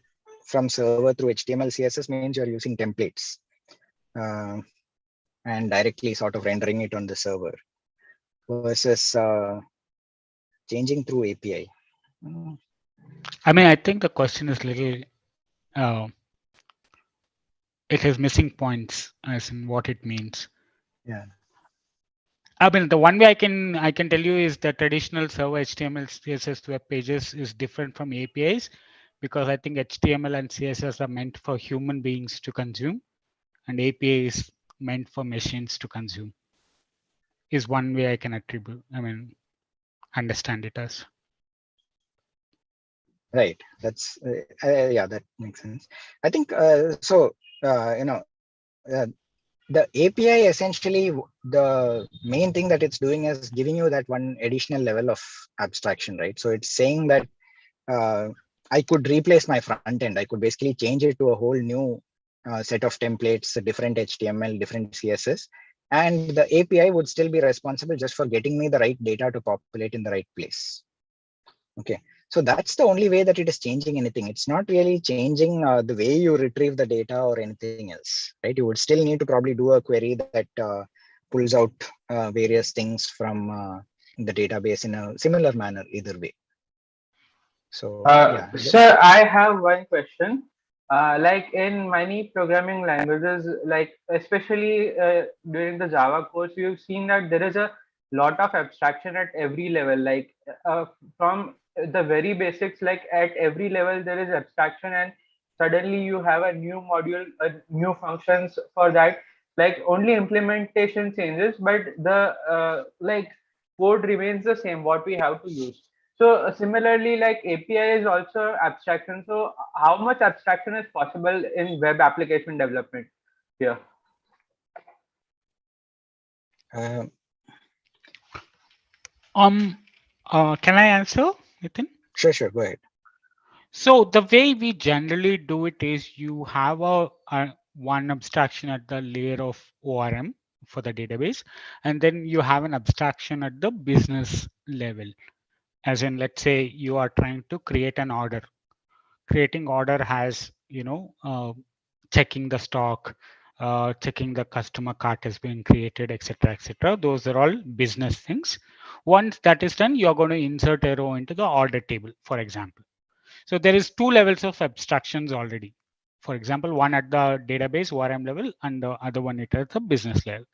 from server through HTML, CSS means you're using templates and directly sort of rendering it on the server versus changing through API. I mean, I think the question is little, it has missing points as in what it means. Yeah. I mean, the one way I can tell you is the traditional server HTML, CSS web pages is different from APIs, because I think HTML and CSS are meant for human beings to consume, and API is meant for machines to consume. Is one way I can attribute. I mean, understand it as. Right. That's yeah, that makes sense. I think so. The API essentially, the main thing that it's doing is giving you that one additional level of abstraction, right? So it's saying that I could replace my front end. I could basically change it to a whole new set of templates, different HTML, different CSS, and the API would still be responsible just for getting me the right data to populate in the right place. Okay. So that's the only way that it is changing anything. It's not really changing the way you retrieve the data or anything else, right? You would still need to probably do a query that pulls out various things from the database in a similar manner either way. So, yeah. Sir, I have one question. Like in many programming languages, like especially during the Java course, we've seen that there is a lot of abstraction at every level, like from the very basics, like at every level there is abstraction, and suddenly you have a new module, new functions for that. Like only implementation changes, but the like code remains the same, what we have to use. So similarly, like API is also abstraction. So how much abstraction is possible in web application development here? Can I answer, Nitin? Sure, go ahead. So the way we generally do it is you have a one abstraction at the layer of ORM for the database, and then you have an abstraction at the business level. As in, let's say you are trying to create an order. Creating order has, checking the stock, checking the customer cart has been created, etc., etc. Those are all business things. Once that is done, you're going to insert a row into the order table, for example. So there is two levels of abstractions already. For example, one at the database ORM level and the other one at the business level.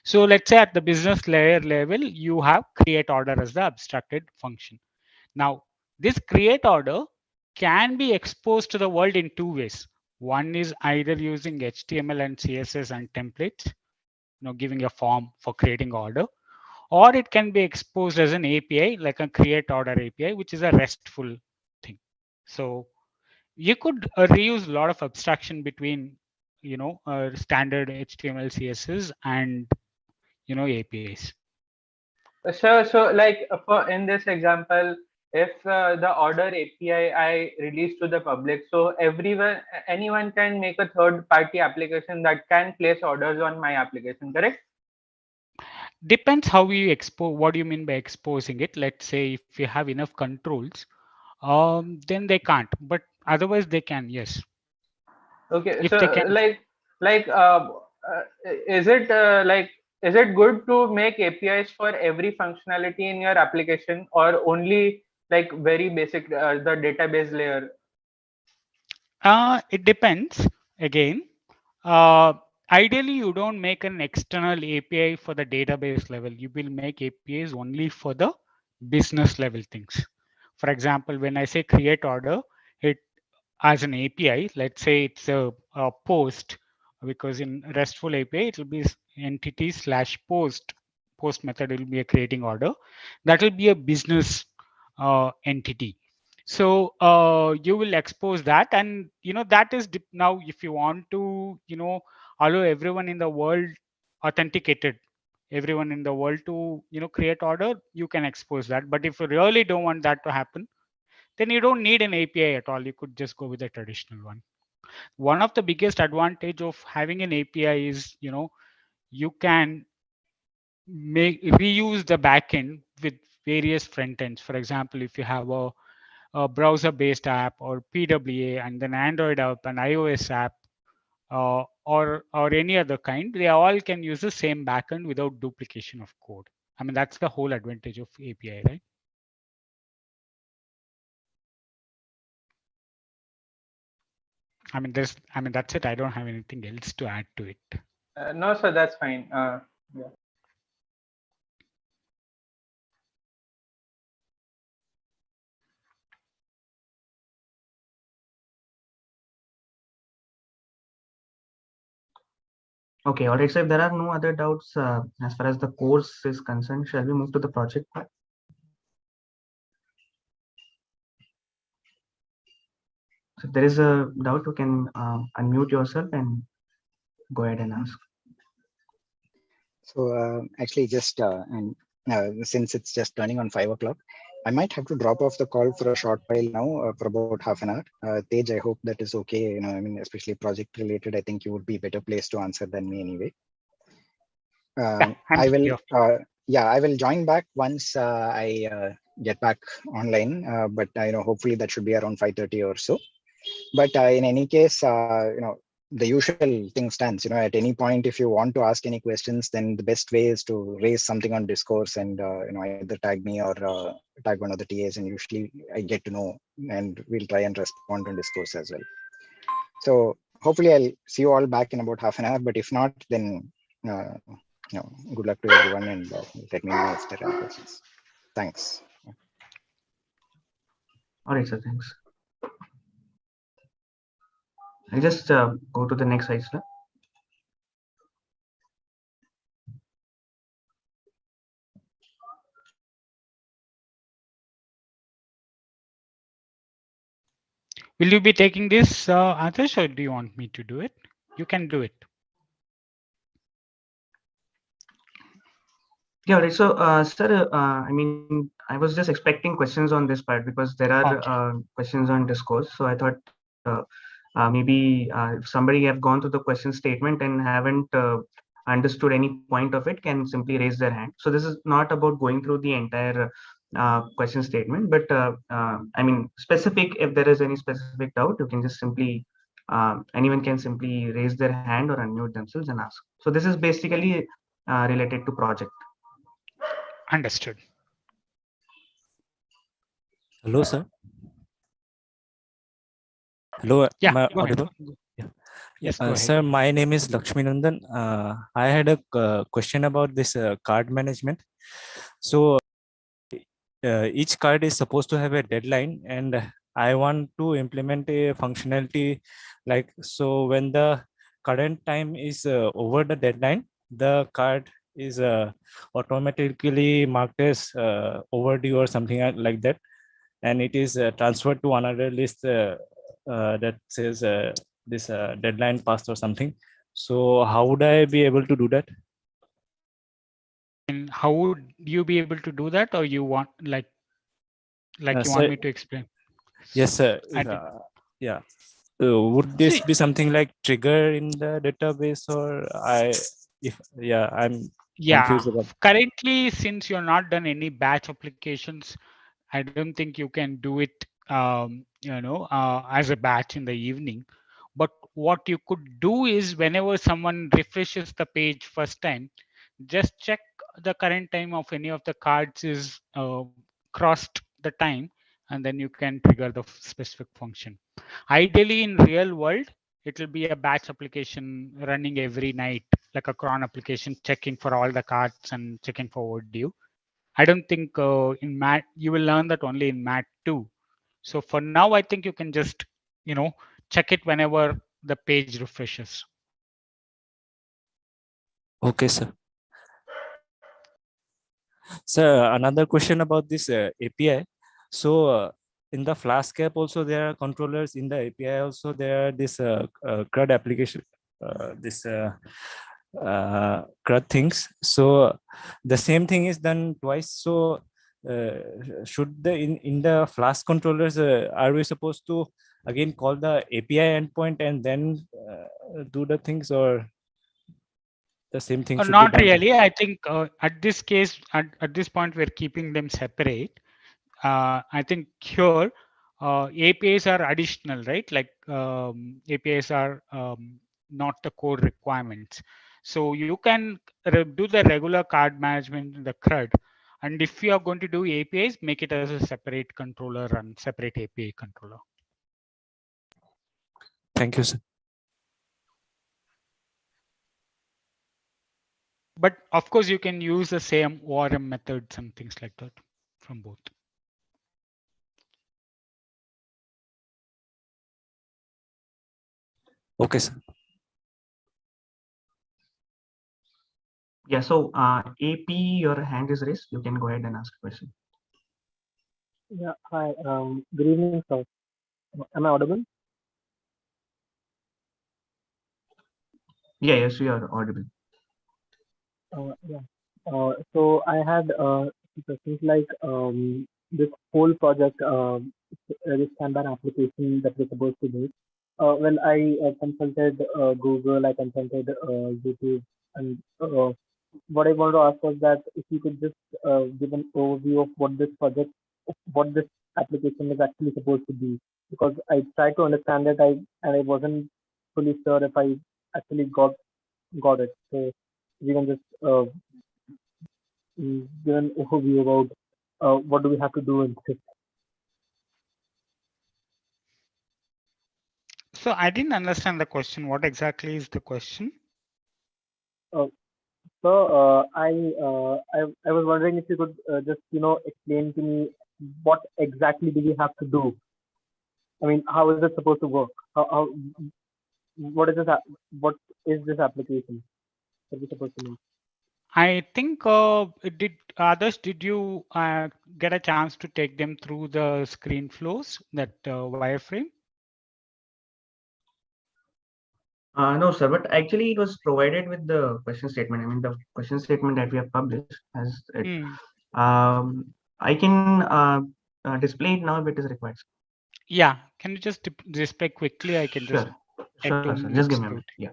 So let's say at the business layer level, you have create order as the abstracted function. Now, this create order can be exposed to the world in two ways. One is either using HTML and CSS and templates, giving a form for creating order, or it can be exposed as an API, like a create order API, which is a RESTful thing. So you could reuse a lot of abstraction between, standard HTML, CSS, and APIs. So like for in this example, if the order API I release to the public, so anyone can make a third-party application that can place orders on my application, correct? Depends how you expose. What do you mean by exposing it? Let's say if you have enough controls, then they can't. But otherwise, they can. Yes. Okay. If So they can. like is it is it good to make APIs for every functionality in your application, or only like very basic the database layer? It depends. Again, ideally, you don't make an external API for the database level. You will make APIs only for the business level things. For example, when I say create order, it as an API, let's say it's a post, because in RESTful API, it will be entity / post method will be a creating order. That will be a business entity. So you will expose that, and that is now if you want to allow everyone in the world authenticated, everyone in the world to create order, you can expose that. But if you really don't want that to happen, then you don't need an API at all. You could just go with the traditional one. One of the biggest advantage of having an API is you can reuse the backend with various front ends. For example, if you have a browser-based app or PWA and then Android app and iOS app or any other kind, they all can use the same backend without duplication of code. I mean, that's the whole advantage of API, right? I mean, that's it. I don't have anything else to add to it. No, sir, that's fine. Yeah. Okay, all right. So if there are no other doubts as far as the course is concerned, shall we move to the project part? So if there is a doubt, you can unmute yourself and go ahead and ask. So actually, just and since it's just turning on 5 o'clock, I might have to drop off the call for a short while now, for about half an hour. Tej, I hope that is okay. I mean, especially project related, I think you would be better placed to answer than me anyway. I will, I will join back once I get back online. But hopefully that should be around 5:30 or so. But in any case, the usual thing stands. At any point, if you want to ask any questions, then the best way is to raise something on Discourse and either tag me or tag one of the TAs, and usually I get to know, and we'll try and respond on Discourse as well. So hopefully I'll see you all back in about half an hour. But if not, then good luck to everyone, and let me know if there are questions. Thanks. All right, sir. Thanks. I'll just go to the next slide, sir. Will you be taking this, Adarsh, or do you want me to do it? You can do it. Yeah, right. So, sir, I mean, I was just expecting questions on this part because there are questions on Discourse. So I thought maybe if somebody have gone through the question statement and haven't understood any point of it, can simply raise their hand. So this is not about going through the entire question statement, but I mean, specific, if there is any specific doubt, you can just simply, anyone can simply raise their hand or unmute themselves and ask. So this is basically related to project. Understood. Hello, sir. Hello, Yeah, am I go ahead. audible? Yeah. Yes, go ahead. Sir, my name is Lakshmi Nandan. I had a question about this card management. So each card is supposed to have a deadline, and I want to implement a functionality like, so when the current time is over the deadline, the card is automatically marked as overdue or something like that, and it is transferred to another list that says this deadline passed or something. So how would I be able to do that? And how would you be able to do that, or you want you Sir, want me to explain? yes, sir. Yeah. Would this See, be something like trigger in the database, or I'm confused about. Currently, since you're not done any batch applications, I don't think you can do it as a batch in the evening. But what you could do is, whenever someone refreshes the page first time, just check the current time of any of the cards is crossed the time, and then you can trigger the specific function. Ideally, in real world, it will be a batch application running every night, like a cron application, checking for all the cards and checking for overdue. I don't think in MAT you will learn that only in MAT 2. So for now, I think you can just check it whenever the page refreshes. Okay, sir. Sir, another question about this API. So in the Flask app also there are controllers. In the API also there are this CRUD application, CRUD things. So the same thing is done twice. So should the in the Flask controllers are we supposed to again call the API endpoint and then do the things, or the same thing should Not be done? really. I think at this case, at this point, we're keeping them separate. I think here APIs are additional, right? Like APIs are not the core requirements. So you can do the regular card management in the CRUD. And if you are going to do APIs, make it as a separate controller and separate API controller. Thank you, sir. But of course, you can use the same ORM methods and things like that from both. Okay, sir. Yeah, so AP, your hand is raised. You can go ahead and ask a question. Yeah, hi. Good evening, sir. Am I audible? Yeah, yes, you are audible. Yeah. So I had questions like this whole project, this standard application that we're supposed to do. Well, I consulted Google, I consulted YouTube, and what I wanted to ask was that if you could just give an overview of what this project, what this application is actually supposed to be, because I tried to understand it, and I wasn't fully sure if I actually got it. So if you can just give an overview about what do we have to do in this. So I didn't understand the question. What exactly is the question? So I was wondering if you could just explain to me what exactly do we have to do. I mean, how is it supposed to work? How what is this? What is this application that we're supposed to make? I think did you get a chance to take them through the screen flows, that wireframe? No, sir, but actually it was provided with the question statement. I mean, the question statement that we have published has it. I can display it now if it is required. Yeah, can you just display quickly? I can just sure, sir. Just give me a minute. Yeah.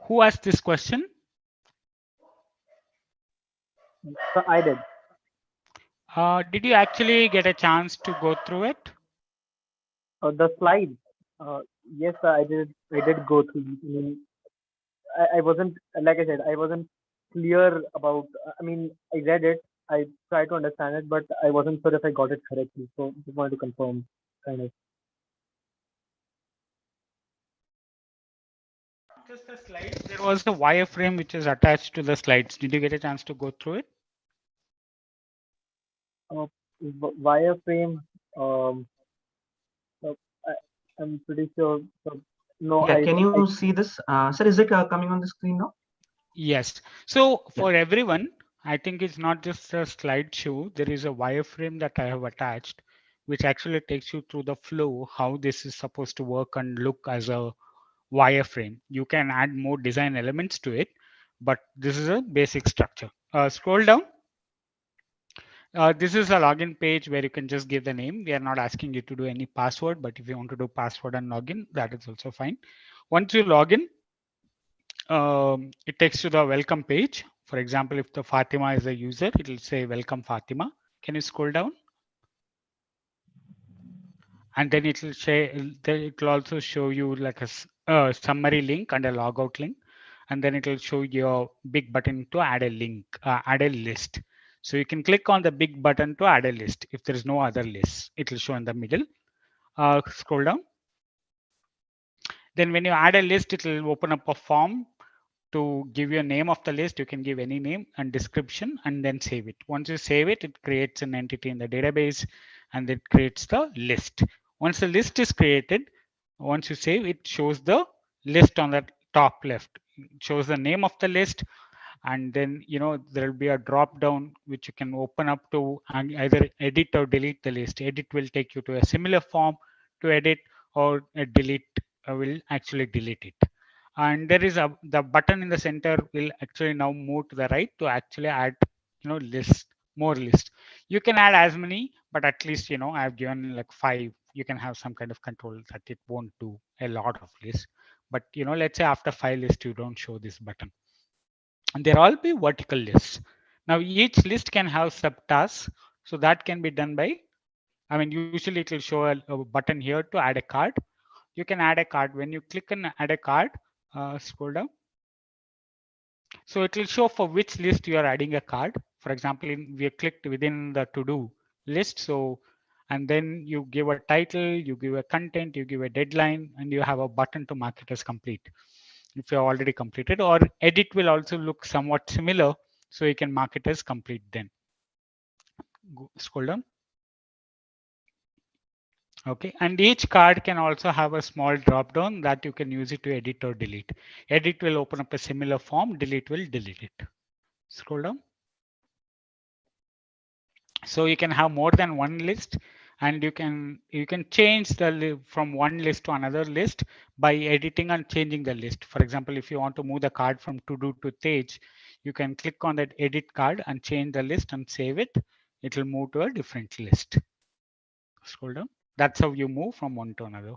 Who asked this question? So I did. Did you actually get a chance to go through it? The slides. Yes, I did. I did go through. I mean, I wasn't, like I said, I wasn't clear about. I mean, I read it. I tried to understand it, but I wasn't sure if I got it correctly. So just wanted to confirm, kind of. Just the slides. There was a wireframe which is attached to the slides. Did you get a chance to go through it? Wireframe. So I'm pretty sure. So, no, Yeah, can you see this? Sir, is it coming on the screen now? Yes. So for everyone, I think it's not just a slideshow. There is a wireframe that I have attached, which actually takes you through the flow, how this is supposed to work and look as a wireframe. You can add more design elements to it, but this is a basic structure. Scroll down. This is a login page where you can just give the name. We are not asking you to do any password, but if you want to do password and login, that is also fine. Once you log in, it takes you to the welcome page. For example, if the Fatima is a user, it will say welcome Fatima. Can you scroll down? And then it will say, it will also show you like a summary link and a logout link. And then it will show your big button to add a link, add a list. So you can click on the big button to add a list. If there is no other list, it will show in the middle. Scroll down. Then when you add a list, it will open up a form to give you a name of the list. You can give any name and description and then save it. Once you save it, it creates an entity in the database and it creates the list. Once the list is created, once you save, it shows the list on the top left. It shows the name of the list, and then there will be a drop down which you can open up to either edit or delete the list. Edit will take you to a similar form to edit, or delete will actually delete it. And there is the button in the center will actually now move to the right to actually add more list. You can add as many, but at least I've given like 5. You can have some kind of control that it won't do a lot of lists, but let's say after 5 lists you don't show this button. And there all be vertical lists. Now each list can have subtasks, so that can be done by, usually it will show a button here to add a card. You can add a card. When you click on add a card, scroll down. So it will show for which list you are adding a card. For example, we clicked within the to do list. So, and then you give a title, you give a content, you give a deadline, and you have a button to mark it as complete if you have already completed. Or edit will also look somewhat similar, so you can mark it as complete then. Scroll down. Okay, and each card can also have a small drop down that you can use it to edit or delete. Edit will open up a similar form, delete will delete it. Scroll down. So you can have more than one list, and you can change the from one list to another list by editing and changing the list. For example, if you want to move the card from to do to Tej, you can click on that edit card and change the list and save it. It will move to a different list. Scroll down. That's how you move from one to another.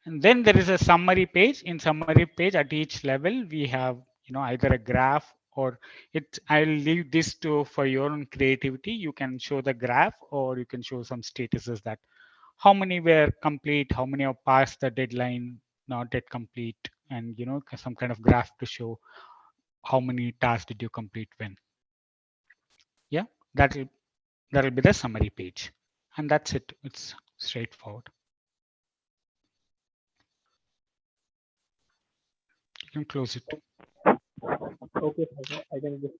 And then there is a summary page. In summary page, at each level, we have either a graph or I'll leave this for your own creativity. You can show the graph, or you can show some statuses that how many were complete, how many have passed the deadline, not yet complete, and some kind of graph to show how many tasks did you complete when. Yeah, that'll be the summary page, and that's it. It's straightforward. You can close it. Okay, I can just.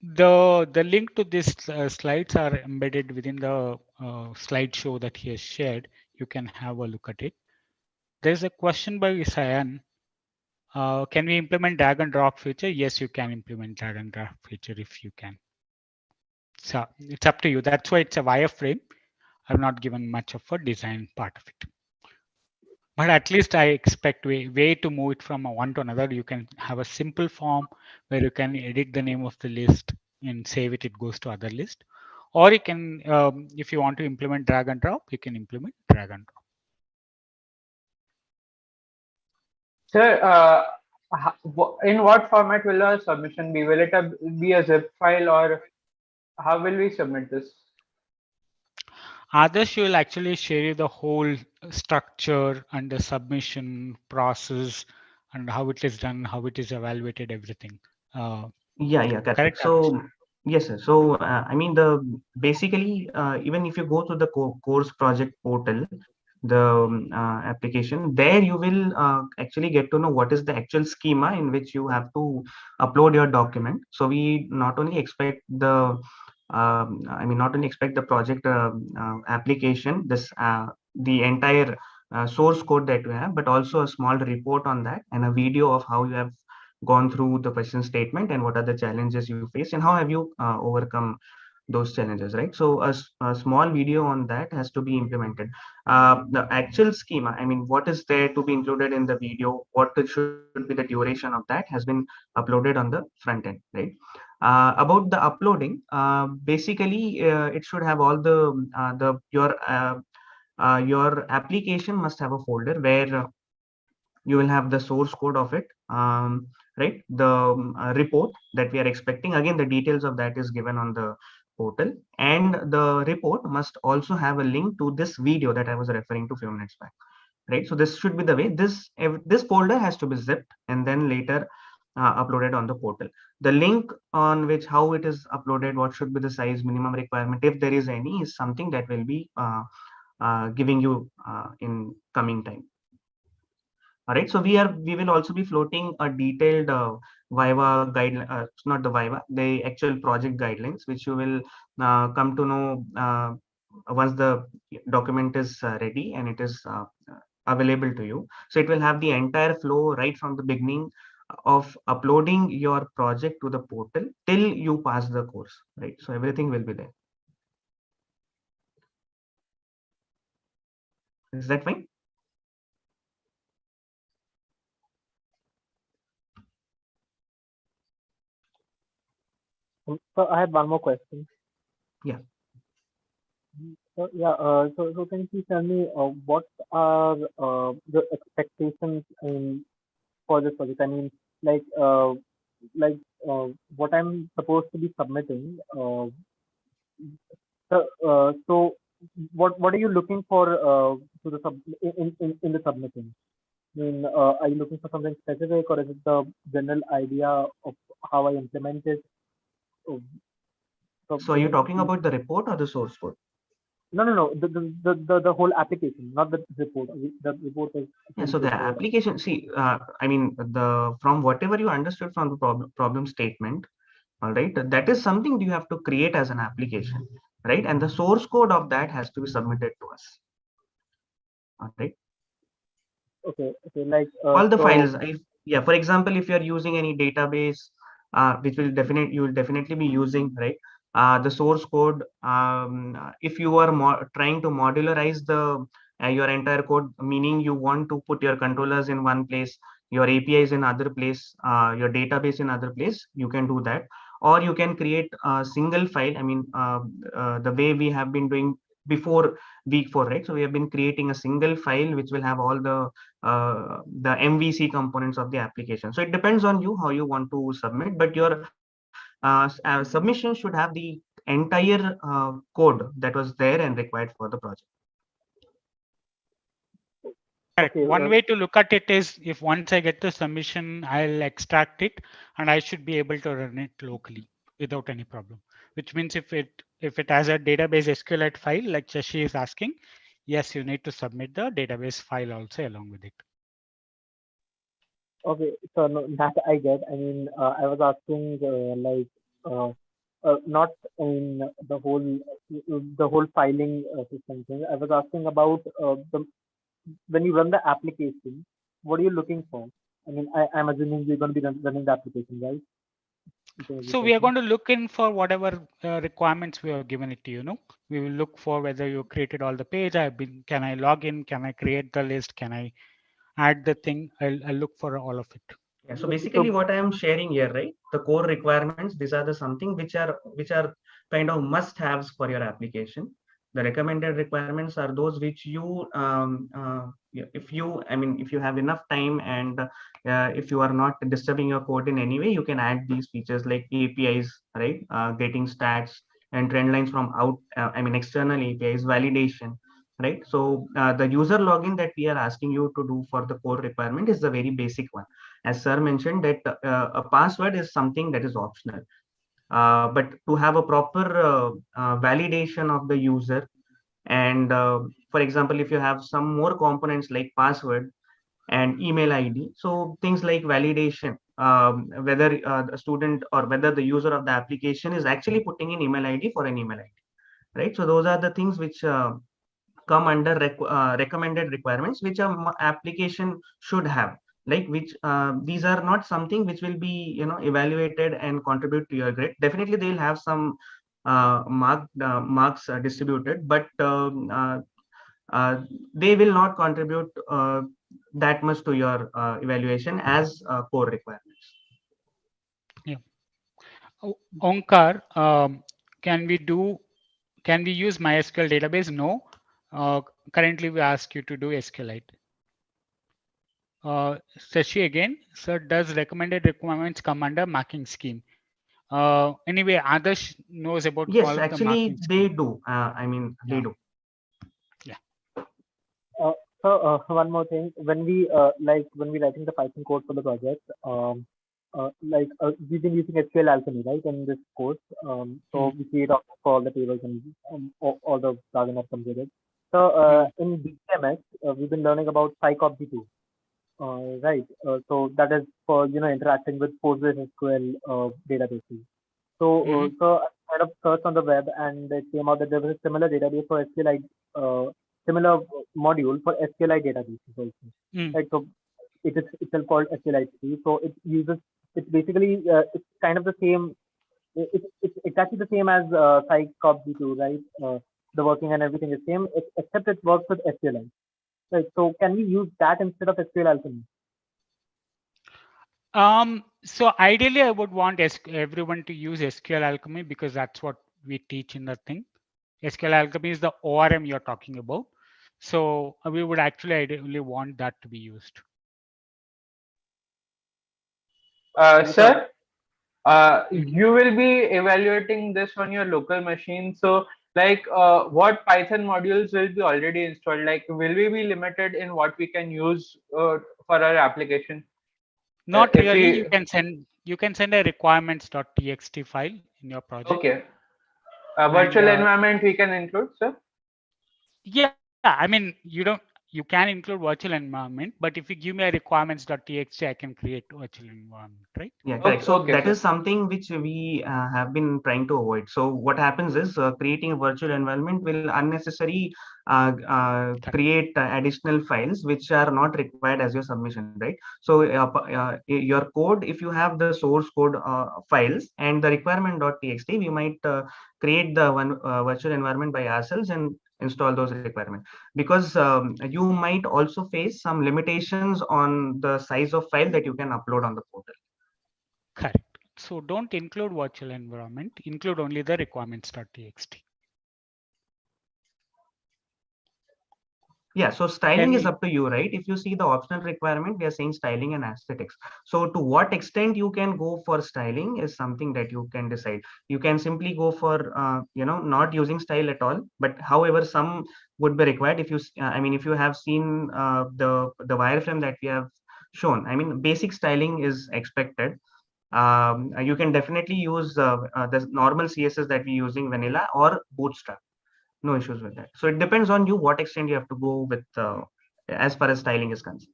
The link to this slides are embedded within the slideshow that he has shared. You can have a look at it. There's a question by Sayan. Can we implement drag and drop feature? Yes, you can implement drag and drop feature if you can. So it's up to you. That's why it's a wireframe. I've not given much of a design part of it. But at least I expect way to move it from one to another. You can have a simple form where you can edit the name of the list and save it. It goes to other list. Or you can, if you want to implement drag and drop, you can implement drag and drop. Sir, in what format will our submission be? Will it be a zip file, or how will we submit this? Others will actually share you the whole structure and the submission process and how it is done, how it is evaluated, everything. Yeah, correct. Correct, So yes, sir. So I mean, the basically even if you go to the course project portal, the application, there you will actually get to know what is the actual schema in which you have to upload your document. So we not only expect the not only expect the project application, the entire source code that you have, but also a small report on that and a video of how you have gone through the question statement and what are the challenges you face and how have you overcome those challenges, right? So a small video on that has to be implemented. The actual schema, I mean, what is there to be included in the video, should be the duration of that has been uploaded on the front end, right? About the uploading, basically it should have all your application must have a folder where you will have the source code of it, right? The report that we are expecting, again the details of that is given on the portal, and the report must also have a link to this video that I was referring to a few minutes back, right? So this should be the way. This folder has to be zipped and then later uploaded on the portal. The link on which how it is uploaded, what should be the size, minimum requirement, if there is any, is something that will be giving you in coming time. All right, so we will also be floating a detailed Viva guideline, not the Viva, the actual project guidelines, which you will come to know once the document is ready and it is available to you. So it will have the entire flow right from the beginning of uploading your project to the portal till you pass the course, right? So everything will be there. Is that fine? So I have one more question. Yeah. So yeah, so can you please tell me what are the expectations for this project? I mean, like what I'm supposed to be submitting. So what are you looking for to the in the submission? I mean, are you looking for something specific, or is it the general idea of how I implement it? Oh, So are you talking about the report or the source code? No. The whole application, not the report. The report is. Yeah, so the application, see, I mean, from whatever you understood from the problem statement, all right, that is something you have to create as an application, right? And the source code of that has to be submitted to us. All right. Okay. Like All the files. Yeah, for example, if you are using any database, which you will definitely be using, right? The source code. If you are trying to modularize your entire code, meaning you want to put your controllers in one place, your APIs in other place, your database in other place, you can do that, or you can create a single file. I mean, the way we have been doing before week 4, right? So we have been creating a single file which will have all the MVC components of the application. So it depends on you how you want to submit, but your submission should have the entire code that was there and required for the project. Correct. One way to look at it is, if once I get the submission, I'll extract it and I should be able to run it locally without any problem. Which means if it has a database SQLite file, like Shashi is asking, yes, you need to submit the database file also along with it. Okay, so no, that I get. I mean, I was asking not in the whole filing system thing. I was asking about when you run the application, what are you looking for? I mean, I'm assuming you're going to be running the application, right? So we are going to look in for whatever requirements we have given it to you. We will look for whether you created all the page. Can I log in? Can I create the list? Can I add the thing? I'll look for all of it. Yeah, so basically what I am sharing here, right? The core requirements, these are the something which are kind of must-haves for your application, The recommended requirements are those which you, if you, I mean, if you have enough time and if you are not disturbing your code in any way, you can add these features like APIs, right? Getting stats and trend lines from I mean, external APIs, validation, right? So the user login that we are asking you to do for the core requirement is the very basic one. As sir mentioned that a password is something that is optional. But to have a proper validation of the user, and for example, if you have some more components like password and email ID, so things like validation, whether the student or whether the user of the application is actually putting in email ID for an email ID, right? So those are the things which come under recommended requirements which a application should have, like which these are not something which will be, you know, evaluated and contribute to your grade. Definitely they'll have some marks distributed, but they will not contribute that much to your evaluation as core requirements. Yeah. Onkar, can we use MySQL database? No. Currently, we ask you to do SQLite. Shashi again, sir, does recommended requirements come under marking scheme? Anyway, Adarsh knows about Yes, all of the actually marking they scheme. do. I mean, they Yeah. do. One more thing, when we when we writing the Python code for the project, we've been using SQL Alchemy, right, in this course. So we create all the tables and all the jargon that comes with it. So in BCMS, we've been learning about PsychObj2, right? So that is for interacting with PostgreSQL databases. So I kind of searched on the web, and it came out that there was a similar database for SQLite, similar module for SQLite databases also. Right, so it is itself called SQLite 3. So it uses, it's basically it's kind of the same. It's exactly the same as PsychObj2, right? The working and everything is same, except it works with SQLite. Right. So can we use that instead of SQL Alchemy? So ideally, I would want everyone to use SQL Alchemy because that's what we teach in the thing. SQL Alchemy is the ORM you're talking about. So we would actually ideally want that to be used. Sir, you will be evaluating this on your local machine. So, like, what Python modules will be already installed? Like, will we be limited in what we can use for our application? Not really. You can send a requirements.txt file in your project. Okay. A virtual environment we can include, sir? Yeah, I mean, you can include virtual environment, but if you give me a requirements.txt, I can create virtual environment, right? Yeah, correct. Okay, So okay, that sir. is something which we have been trying to avoid. So what happens is creating a virtual environment will unnecessarily create additional files which are not required as your submission, right? So your code, if you have the source code files and the requirement.txt, we might create the one virtual environment by ourselves and install those requirements, because you might also face some limitations on the size of file that you can upload on the portal. Correct. So don't include virtual environment, include only the requirements.txt. Yeah, so styling is up to you, right? If you see the optional requirement, we are saying styling and aesthetics. So to what extent you can go for styling is something that you can decide. You can simply go for, not using style at all. But however, some would be required. If you, I mean, if you have seen the wireframe that we have shown, I mean, basic styling is expected. You can definitely use the normal CSS that we're using, vanilla or Bootstrap. No issues with that. So it depends on you what extent you have to go with as far as styling is concerned.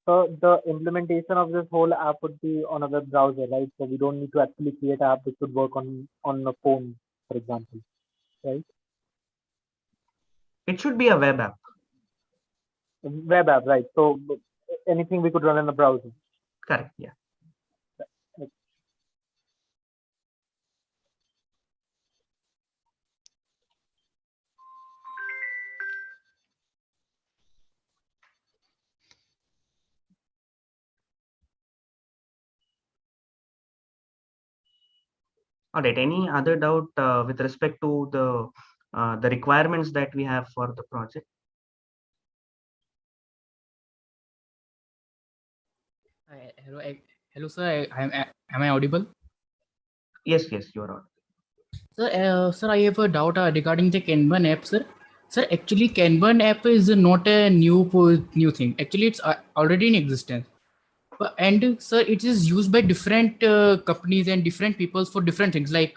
So the implementation of this whole app would be on a web browser, right? So we don't need to actually create an app which would work on a phone, for example, right? It should be a web app. Web app, right? So anything we could run in a browser. Correct. Yeah. All right. Any other doubt with respect to the requirements that we have for the project? Hello, hello, sir. Am I audible? Yes, yes, you're on. Sir, I have a doubt regarding the Kanban app, sir. Sir, actually, Kanban app is not a new thing. Actually, it's already in existence. And sir, it is used by different companies and different people for different things like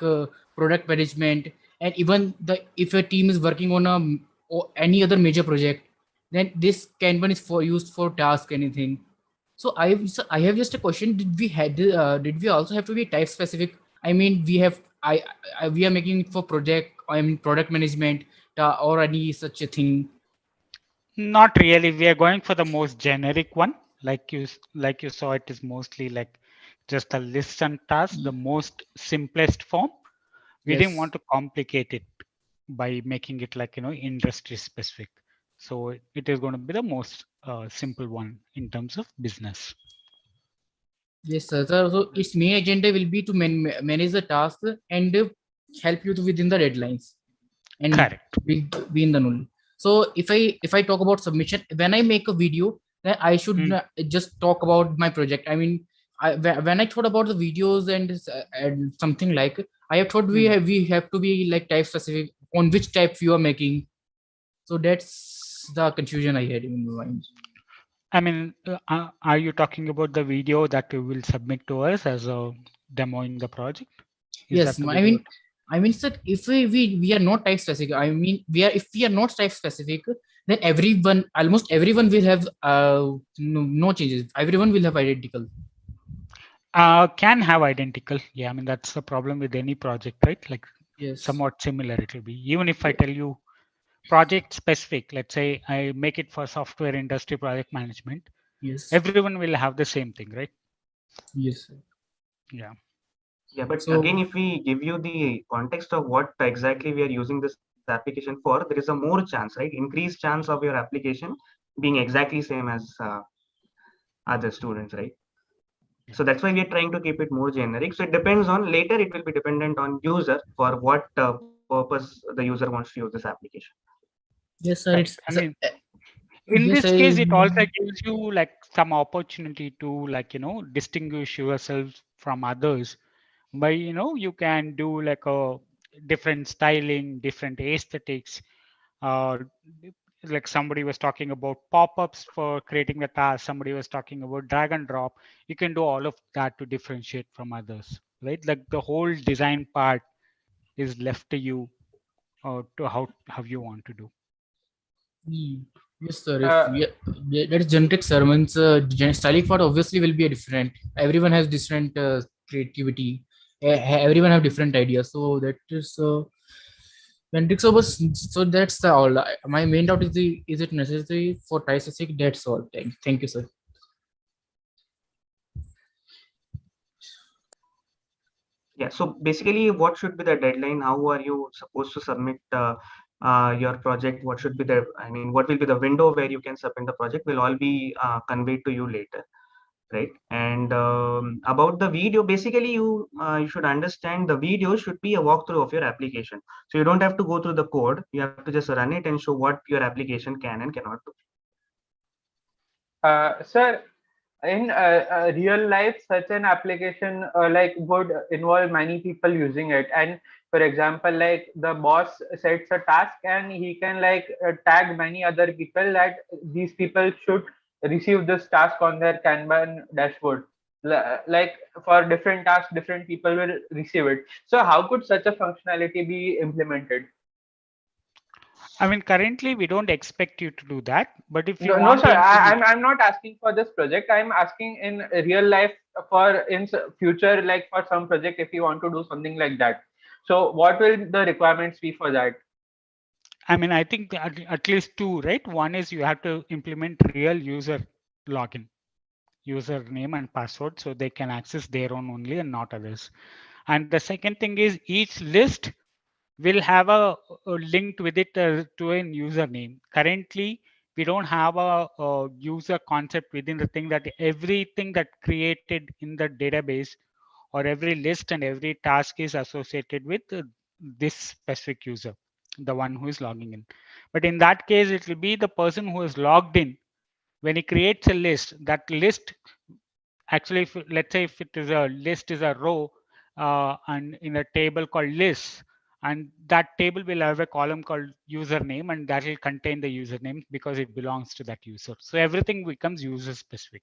product management, and even if a team is working on or any other major project, then this Kanban is for used for task anything. So I have just a question. Did we also have to be type specific? I mean, we are making it for project. I mean, product management or any such a thing. Not really. We are going for the most generic one. Like you saw, it is mostly like just a list and task, the most simplest form. We didn't Yes. want to complicate it by making it like, industry specific. So it is going to be the most simple one in terms of business. Yes, sir. So its main agenda will be to manage the task and help you to within the deadlines and Correct. be in the null. So if I talk about submission, when I make a video, then I should not just talk about my project. I mean, when I thought about the videos and something like, I have thought we have to be like type specific on which type you are making. So that's the confusion I had in my mind. I mean, are you talking about the video that you will submit to us as a demo in the project? Is Yes, that the I video? mean, sir, if we are not type specific, I mean, if we are not type specific, then almost everyone will have no changes. Everyone will have identical. Can have identical. Yeah, I mean, that's the problem with any project, right? Like Yes. somewhat similar it will be. Even if I tell you project specific, let's say I make it for software industry project management. Yes. Everyone will have the same thing, right? Yes. Yeah. Yeah, but So, again, if we give you the context of what exactly we are using this application for, there is a more chance, right? Increased chance of your application being exactly same as other students, right? So that's why we are trying to keep it more generic. So it depends on later, it will be dependent on user for what purpose the user wants to use this application. yes, sir. Correct. I mean, in yes, this case, it also gives you like some opportunity to like, distinguish yourself from others by, you can do like a different styling, different aesthetics. Like somebody was talking about pop-ups for creating the task. Somebody was talking about drag and drop. You can do all of that to differentiate from others, right? Like the whole design part is left to you to how you want to do. Yes, sir. That is generic sermons. Styling part obviously will be a different. Everyone has different creativity. Everyone have different ideas. So that is generic. So that's all. My main doubt is it necessary for Type-specific? That's all. Thank you, sir. Yeah. So basically, what should be the deadline? How are you supposed to submit your project? What should be I mean, what will be the window where you can submit the project will all be conveyed to you later, right? And about the video, basically, you should understand the video should be a walkthrough of your application. So you don't have to go through the code. You have to just run it and show what your application can and cannot do. Sir, in real life, such an application like would involve many people using it. And for example, like the boss sets a task and he can like tag many other people that these people should receive this task on their Kanban dashboard. Like for different tasks, different people will receive it. So how could such a functionality be implemented? I mean, currently we don't expect you to do that, but if you No, want sir. to implement, I'm not asking for this project. I'm asking in real life for future, like for some project, if you want to do something like that. So, what will the requirements be for that? I mean, I think at least two, right? One is you have to implement real user login, username and password, so they can access their own only and not others. And the second thing is each list will have a linked with it to a username. Currently, we don't have a user concept within the thing that everything that created in the database or every list and every task is associated with this specific user, the one who is logging in. But in that case, it will be the person who is logged in. When he creates a list, that list actually, if, let's say if it is a list is a row and in a table called lists, and that table will have a column called username, and that will contain the username because it belongs to that user. So everything becomes user specific.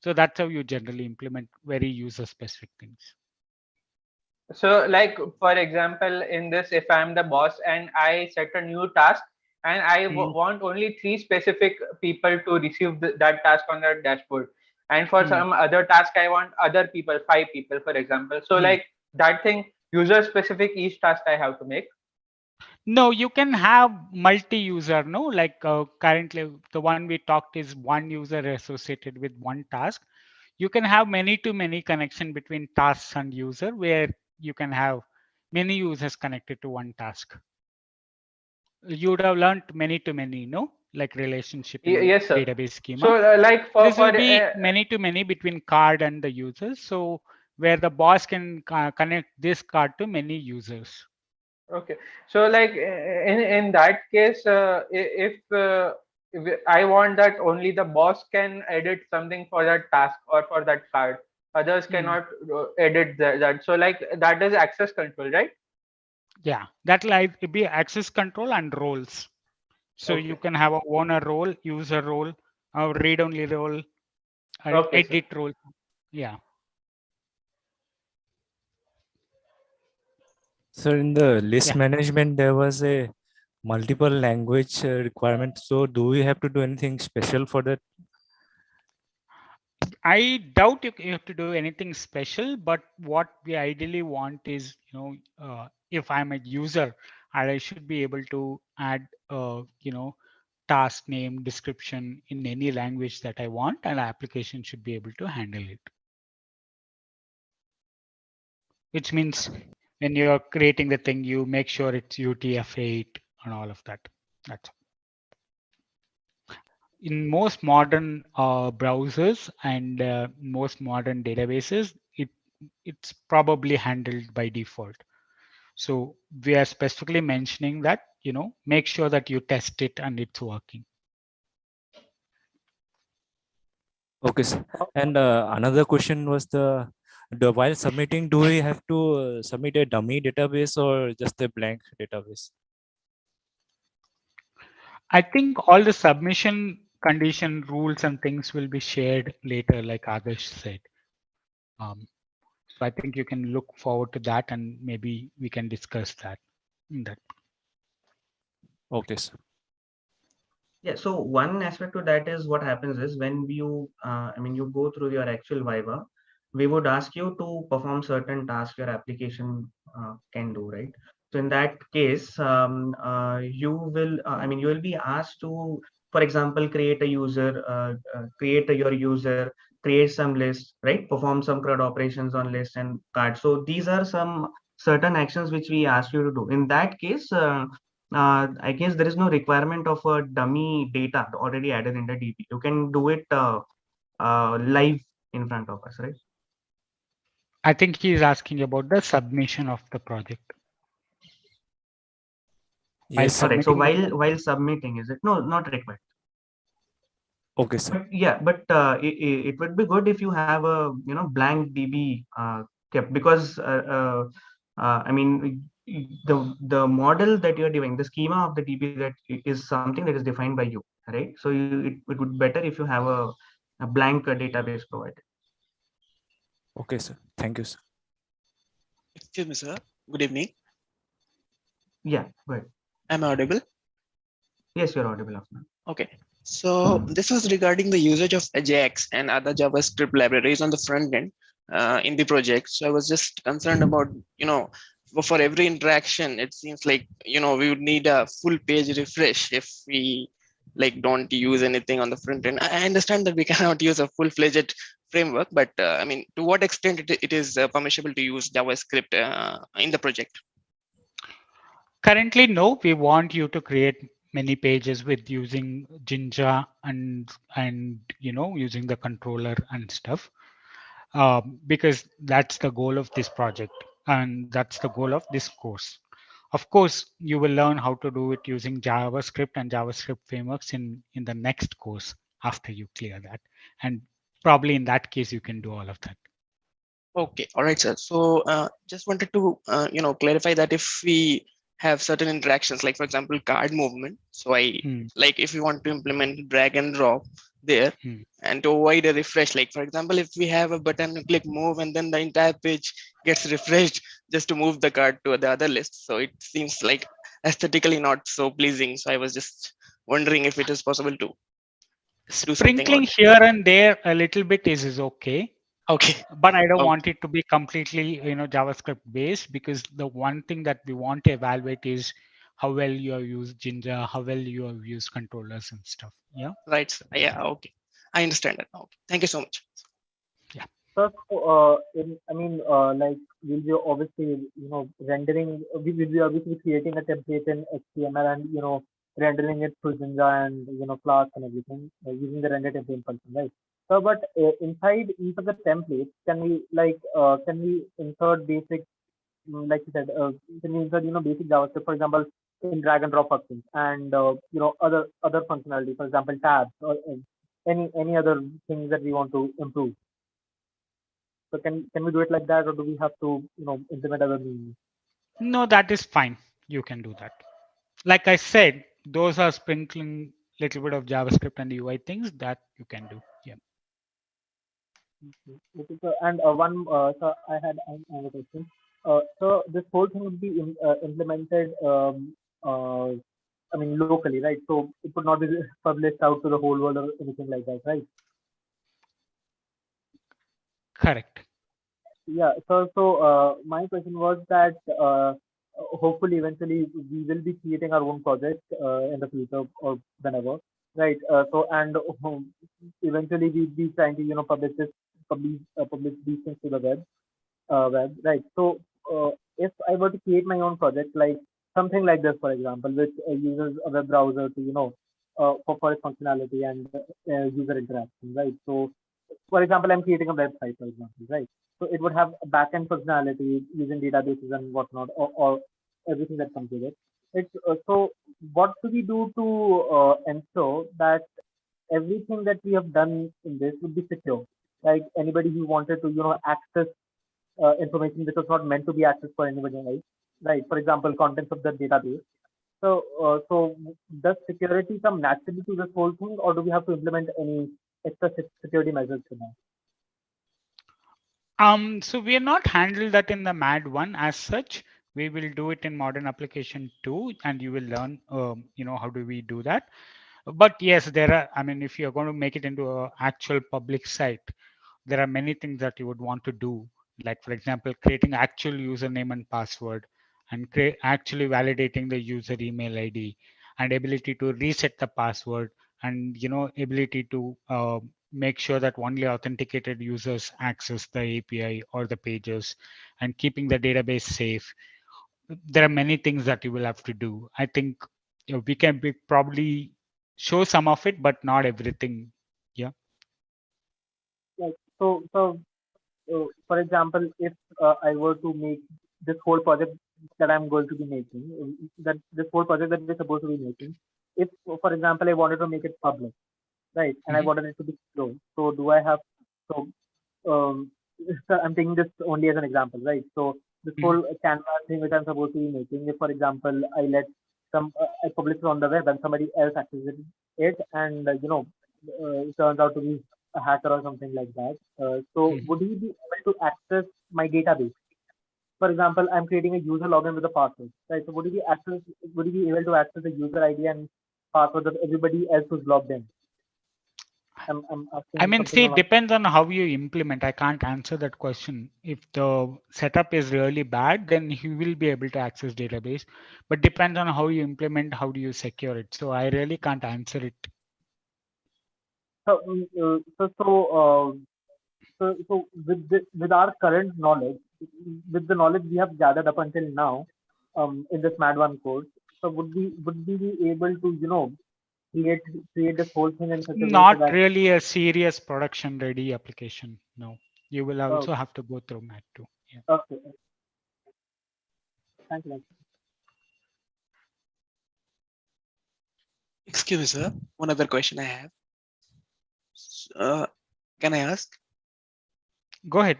So that's how you generally implement very user specific things. So like, for example, in this, if I'm the boss and I set a new task and I want only 3 specific people to receive that task on that dashboard, and for some other task I want other people, 5 people, for example. So like that thing, user specific each task I have to make. No, you can have multi-user, no? Like currently the one we talked is one user associated with one task. You can have many-to-many connection between tasks and user, where you can have many users connected to one task. You would have learned many-to-many, no? Like relationship in Yes, sir. database schema. So like this will be many-to-many between card and the users. So where the boss can connect this card to many users. Okay, so like in that case, if I want that only the boss can edit something for that task or for that card, others cannot edit that. So like that is access control, right? Yeah, that like be access control and roles. So you can have a owner role, user role, a read-only role, edit role. Yeah. So in the list management, there was a multiple language requirement. So do we have to do anything special for that? I doubt you have to do anything special, but what we ideally want is, if I'm a user, I should be able to add, task name, description in any language that I want, and application should be able to handle it. Which means when you're creating the thing, you make sure it's UTF-8 and all of that. That's in most modern browsers and most modern databases, it's probably handled by default. So we are specifically mentioning that, make sure that you test it and it's working. Okay, sir. And another question was while submitting, do we have to submit a dummy database or just a blank database? I think all the submission condition rules and things will be shared later, like Adarsh said. So I think you can look forward to that, and maybe we can discuss that. Okay, sir. Yeah, so one aspect to that is what happens is when you, you go through your actual Viva, we would ask you to perform certain tasks your application can do, right? So in that case, you will be asked to, for example, create a user, create your user, create some list, right? Perform some CRUD operations on list and card. So these are some certain actions which we ask you to do. In that case, I guess there is no requirement of a dummy data already added in the DB. You can do it live in front of us, right? I think he is asking about the submission of the project. Yes. Correct. So while submitting, is it? No, not required. Okay, sir. But yeah, but it would be good if you have a blank DB kept, because the model that you're doing, the schema of the DB, that is something that is defined by you, right? So it would be better if you have a blank database provided. Okay, sir. Thank you, sir. Excuse me, sir. Good evening. Yeah, go ahead. Am I audible? Yes, you're audible, Afnan. Okay. So this was regarding the usage of Ajax and other JavaScript libraries on the front end in the project. So I was just concerned about, for every interaction, it seems like, we would need a full page refresh if we don't use anything on the front end. I understand that we cannot use a full-fledged framework, but to what extent it is permissible to use JavaScript in the project? Currently, no. We want you to create many pages with using Jinja and using the controller and stuff. because that's the goal of this project and that's the goal of this course. Of course, you will learn how to do it using JavaScript and JavaScript frameworks in the next course after you clear that. And probably in that case, you can do all of that. Okay, all right, sir. So just wanted to clarify that if we have certain interactions, like for example, card movement. So like if we want to implement drag and drop there and to avoid a refresh, like for example, if we have a button, click move, and then the entire page gets refreshed just to move the card to the other list. So it seems like aesthetically not so pleasing. So I was just wondering if it is possible to do something. Sprinkling here and there a little bit is okay. Okay. But I don't want it to be completely, JavaScript based, because the one thing that we want to evaluate is how well you have used Jinja, how well you have used controllers and stuff. Yeah. Right. Yeah. Okay. I understand that. Okay. Thank you so much. Yeah. So, like we'll be obviously, rendering. We will be obviously creating a template in HTML and rendering it through Jinja and Flask and everything using the render template function, right? So, but inside each of the templates, can we insert basic, like you said, can we insert basic JavaScript, for example, in drag and drop functions, and other functionality, for example, tabs or any other things that we want to improve. So can we do it like that, or do we have to implement other means? No, that is fine. You can do that. Like I said, those are sprinkling little bit of JavaScript and UI things that you can do. Yeah. Okay, so, and so I had another question. So this whole thing would be implemented, locally, right? So it would not be published out to the whole world or anything like that, right? Correct. Yeah. So my question was that hopefully eventually we will be creating our own project in the future or whenever, right? Eventually we'll be trying to publish these things to the web, right? So if I were to create my own project, like something like this, for example, which uses a web browser to for its functionality and user interaction, right? So for example, I'm creating a website, for example, right? So it would have a backend functionality using databases and whatnot, or everything that comes with it. So what do we do to ensure that everything that we have done in this would be secure? Like anybody who wanted to access information which was not meant to be accessed for anybody else, right? For example, contents of the database. So does security come naturally to this whole thing, or do we have to implement any extra security measures for that? So we are not handled that in the MAD 1 as such. We will do it in modern application 2, and you will learn, how do we do that. But yes, there are, if you're going to make it into an actual public site, there are many things that you would want to do. Like, for example, creating actual username and password, and actually validating the user email ID, and ability to reset the password, and ability to make sure that only authenticated users access the API or the pages, and keeping the database safe. There are many things that you will have to do. I think we can probably show some of it, but not everything. Yeah. Like so, for example, if I were to make this whole project that I'm going to be making, that this whole project that we're supposed to be making, if, for example, I wanted to make it public, right, and I wanted it to be slow, so do I have so so I'm taking this only as an example, right? So this whole Canva thing which I'm supposed to be making, if, for example, I publish it on the web and somebody else accesses it, and it turns out to be a hacker or something like that. So would he be able to access my database? For example, I'm creating a user login with a password, right? So would he be able to access the user ID and password of everybody else who's logged in? See, it depends on how you implement. I can't answer that question. If the setup is really bad, then he will be able to access database. But depends on how you implement, how do you secure it. So I really can't answer it. So with our current knowledge, with the knowledge we have gathered up until now, in this MAD 1 course, so would we be able to create this whole thing in such a way Not really a serious production ready application. No. You will also have to go through Mat 2. Yeah. Okay. Thank you. Excuse me, sir. One other question I have. Can I ask? Go ahead.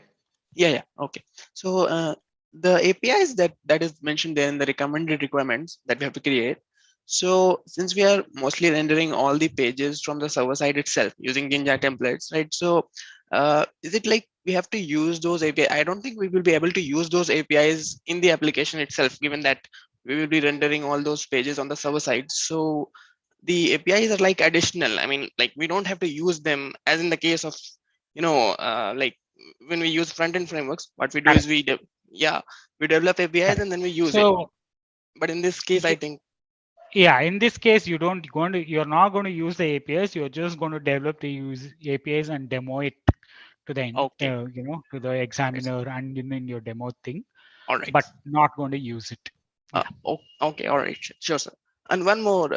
Yeah. Okay. So the APIs that is mentioned there in the recommended requirements that we have to create. So since we are mostly rendering all the pages from the server side itself using Jinja templates, right? So is it like we have to use those APIs? I don't think we will be able to use those APIs in the application itself, given that we will be rendering all those pages on the server side. So the APIs are like additional. I mean, like we don't have to use them as in the case of, like when we use front-end frameworks, what we do is we develop APIs and then we use it. But in this case, I think in this case, you're not going to use the APIs. You're just going to develop the APIs and demo it to the to the examiner and in your demo thing. All right. But not going to use it. Okay. All right. Sure, sir. And one more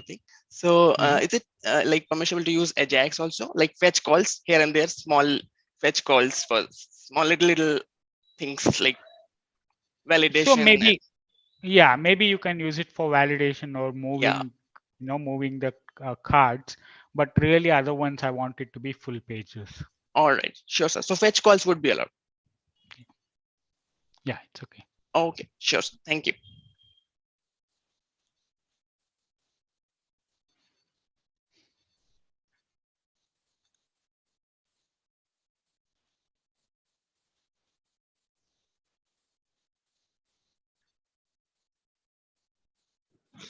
thing. So is it like permissible to use Ajax also, like fetch calls here and there, small fetch calls for small little things like validation? So maybe, maybe you can use it for validation or moving, moving the cards. But really, other ones I want it to be full pages. All right, sure, sir. So fetch calls would be allowed. Yeah, it's okay. Okay, sure, sir. Thank you.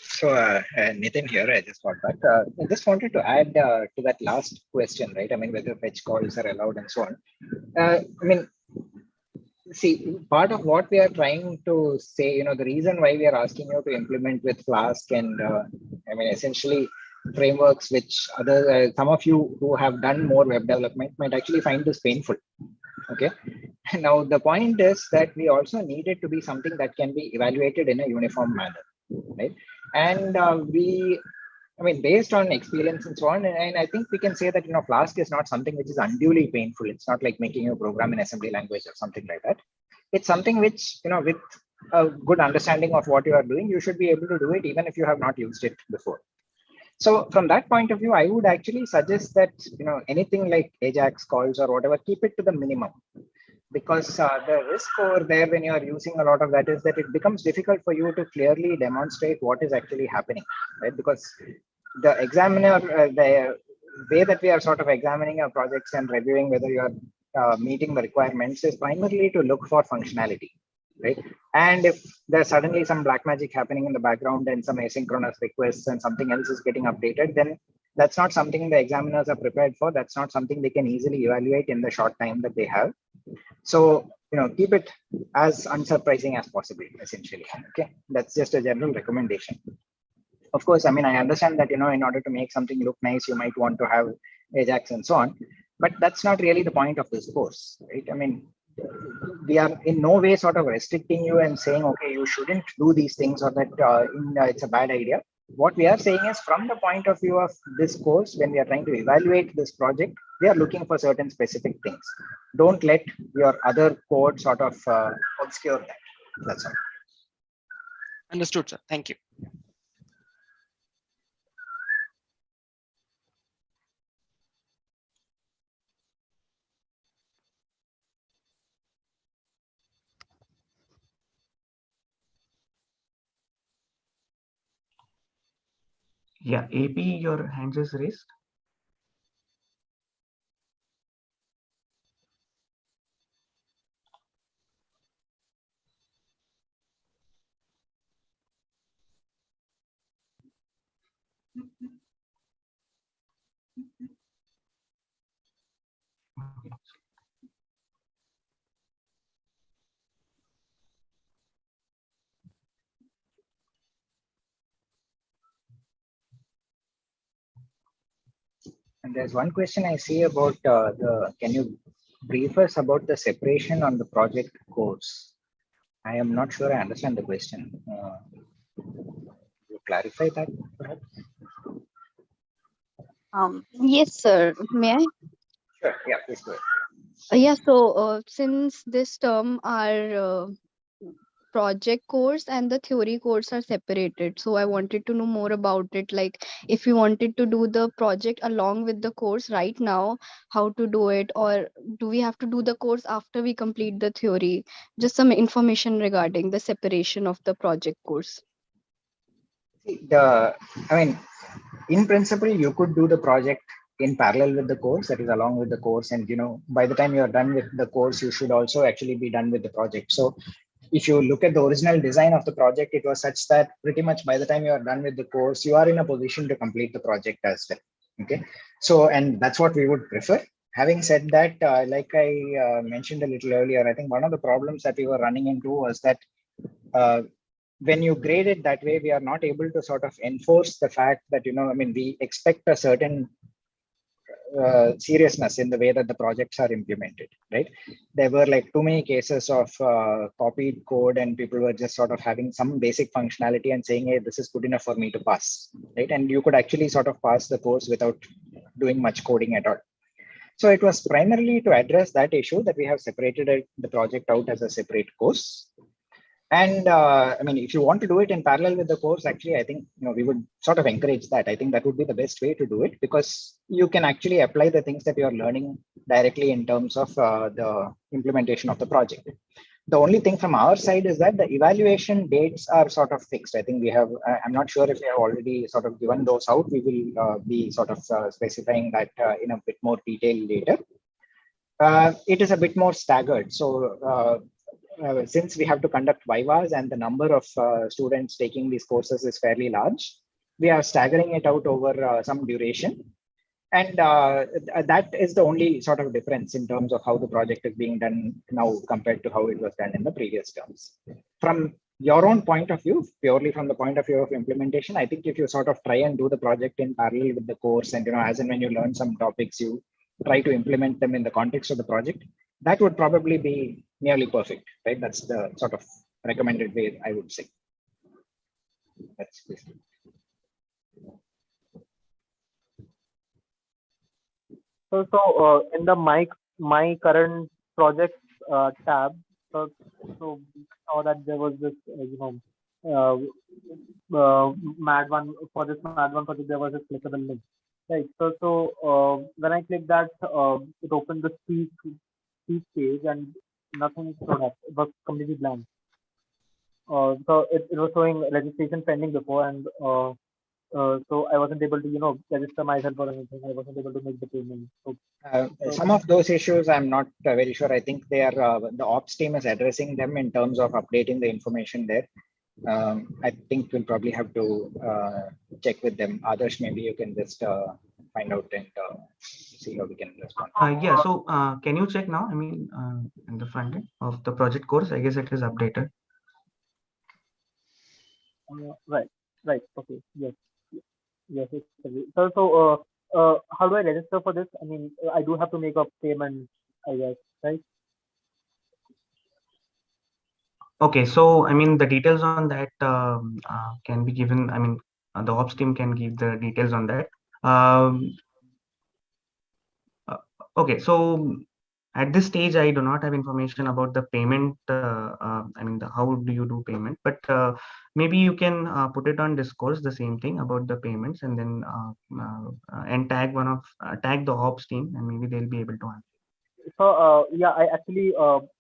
So, Nitin here, I just got back. I just wanted to add to that last question, right? I mean, whether fetch calls are allowed and so on. I mean, see, part of what we are trying to say, the reason why we are asking you to implement with Flask and, I mean, essentially frameworks which some of you who have done more web development might actually find this painful. Okay. Now, the point is that we also need it to be something that can be evaluated in a uniform manner, right? And based on experience and so on, and I think we can say that, Flask is not something which is unduly painful. It's not like making a program in assembly language or something like that. It's something which, with a good understanding of what you are doing, you should be able to do it even if you have not used it before. So from that point of view, I would actually suggest that, anything like Ajax calls or whatever, keep it to the minimum. Because the risk over there when you are using a lot of that is that it becomes difficult for you to clearly demonstrate what is actually happening, right? Because the examiner, the way that we are sort of examining our projects and reviewing whether you are meeting the requirements is primarily to look for functionality, right? And if there's suddenly some black magic happening in the background and some asynchronous requests and something else is getting updated, then that's not something the examiners are prepared for. That's not something they can easily evaluate in the short time that they have. So, keep it as unsurprising as possible, essentially. Okay, that's just a general recommendation. Of course, I mean, I understand that, in order to make something look nice, you might want to have Ajax and so on, but that's not really the point of this course, right? I mean, we are in no way sort of restricting you and saying, okay, you shouldn't do these things or that it's a bad idea. What we are saying is, from the point of view of this course, when we are trying to evaluate this project, we are looking for certain specific things. Don't let your other code sort of obscure that. That's all. Understood, sir. Thank you. Yeah, AP, your hand is raised. And there's one question I see about can you brief us about the separation on the project course? I am not sure I understand the question. You clarify that perhaps? Yes, sir. May I? Sure. Yeah, please go ahead. Yeah, so since this term our project course and the theory course are separated, so I wanted to know more about it. Like, if you wanted to do the project along with the course right now, how to do it, or do we have to do the course after we complete the theory? Just some information regarding the separation of the project course. I mean, in principle, you could do the project in parallel with the course, that is along with the course. And, by the time you're done with the course, you should also actually be done with the project. So if you look at the original design of the project, it was such that pretty much by the time you are done with the course, you are in a position to complete the project as well. Okay. So, and that's what we would prefer. Having said that, like I mentioned a little earlier, I think one of the problems that we were running into was that when you grade it that way, we are not able to sort of enforce the fact that, we expect a certain seriousness in the way that the projects are implemented, right? There were like too many cases of copied code, and people were just sort of having some basic functionality and saying, hey, this is good enough for me to pass, right? And you could actually sort of pass the course without doing much coding at all. So it was primarily to address that issue that we have separated the project out as a separate course. And if you want to do it in parallel with the course, actually, I think, we would sort of encourage that. I think that would be the best way to do it, because you can actually apply the things that you're learning directly in terms of the implementation of the project. The only thing from our side is that the evaluation dates are sort of fixed. I think we have, I'm not sure if we have already sort of given those out. We will be sort of specifying that in a bit more detail later. It is a bit more staggered. So since we have to conduct vivas and the number of students taking these courses is fairly large, we are staggering it out over some duration. And that is the only sort of difference in terms of how the project is being done now compared to how it was done in the previous terms. From your own point of view, purely from the point of view of implementation, I think if you sort of try and do the project in parallel with the course, and as and when you learn some topics, you try to implement them in the context of the project, that would probably be nearly perfect, right? That's the sort of recommended way, I would say. That's basically. So in the my current projects tab, so we saw that there was this mad one for this mad one project. There was a clickable link, right? So when I clicked that, it opened the speech page and nothing showed up. It was completely blank. So it was showing registration pending before, and so I wasn't able to register myself or anything. I wasn't able to make the payment. So some of those issues I'm not very sure. I think they are the ops team is addressing them in terms of updating the information there. I think we'll probably have to check with them. Others, maybe you can just find out and see how we can respond. Yeah, so can you check now? In the front end of the project course, I guess it is updated. Right. Okay. Yes. So how do I register for this? I do have to make a payment, I guess, right? Okay, so the details on that can be given. The ops team can give the details on that. Okay, so at this stage, I do not have information about the payment. How do you do payment? But maybe you can put it on Discourse, the same thing about the payments, and then and tag tag the ops team, and maybe they'll be able to answer. So yeah, I actually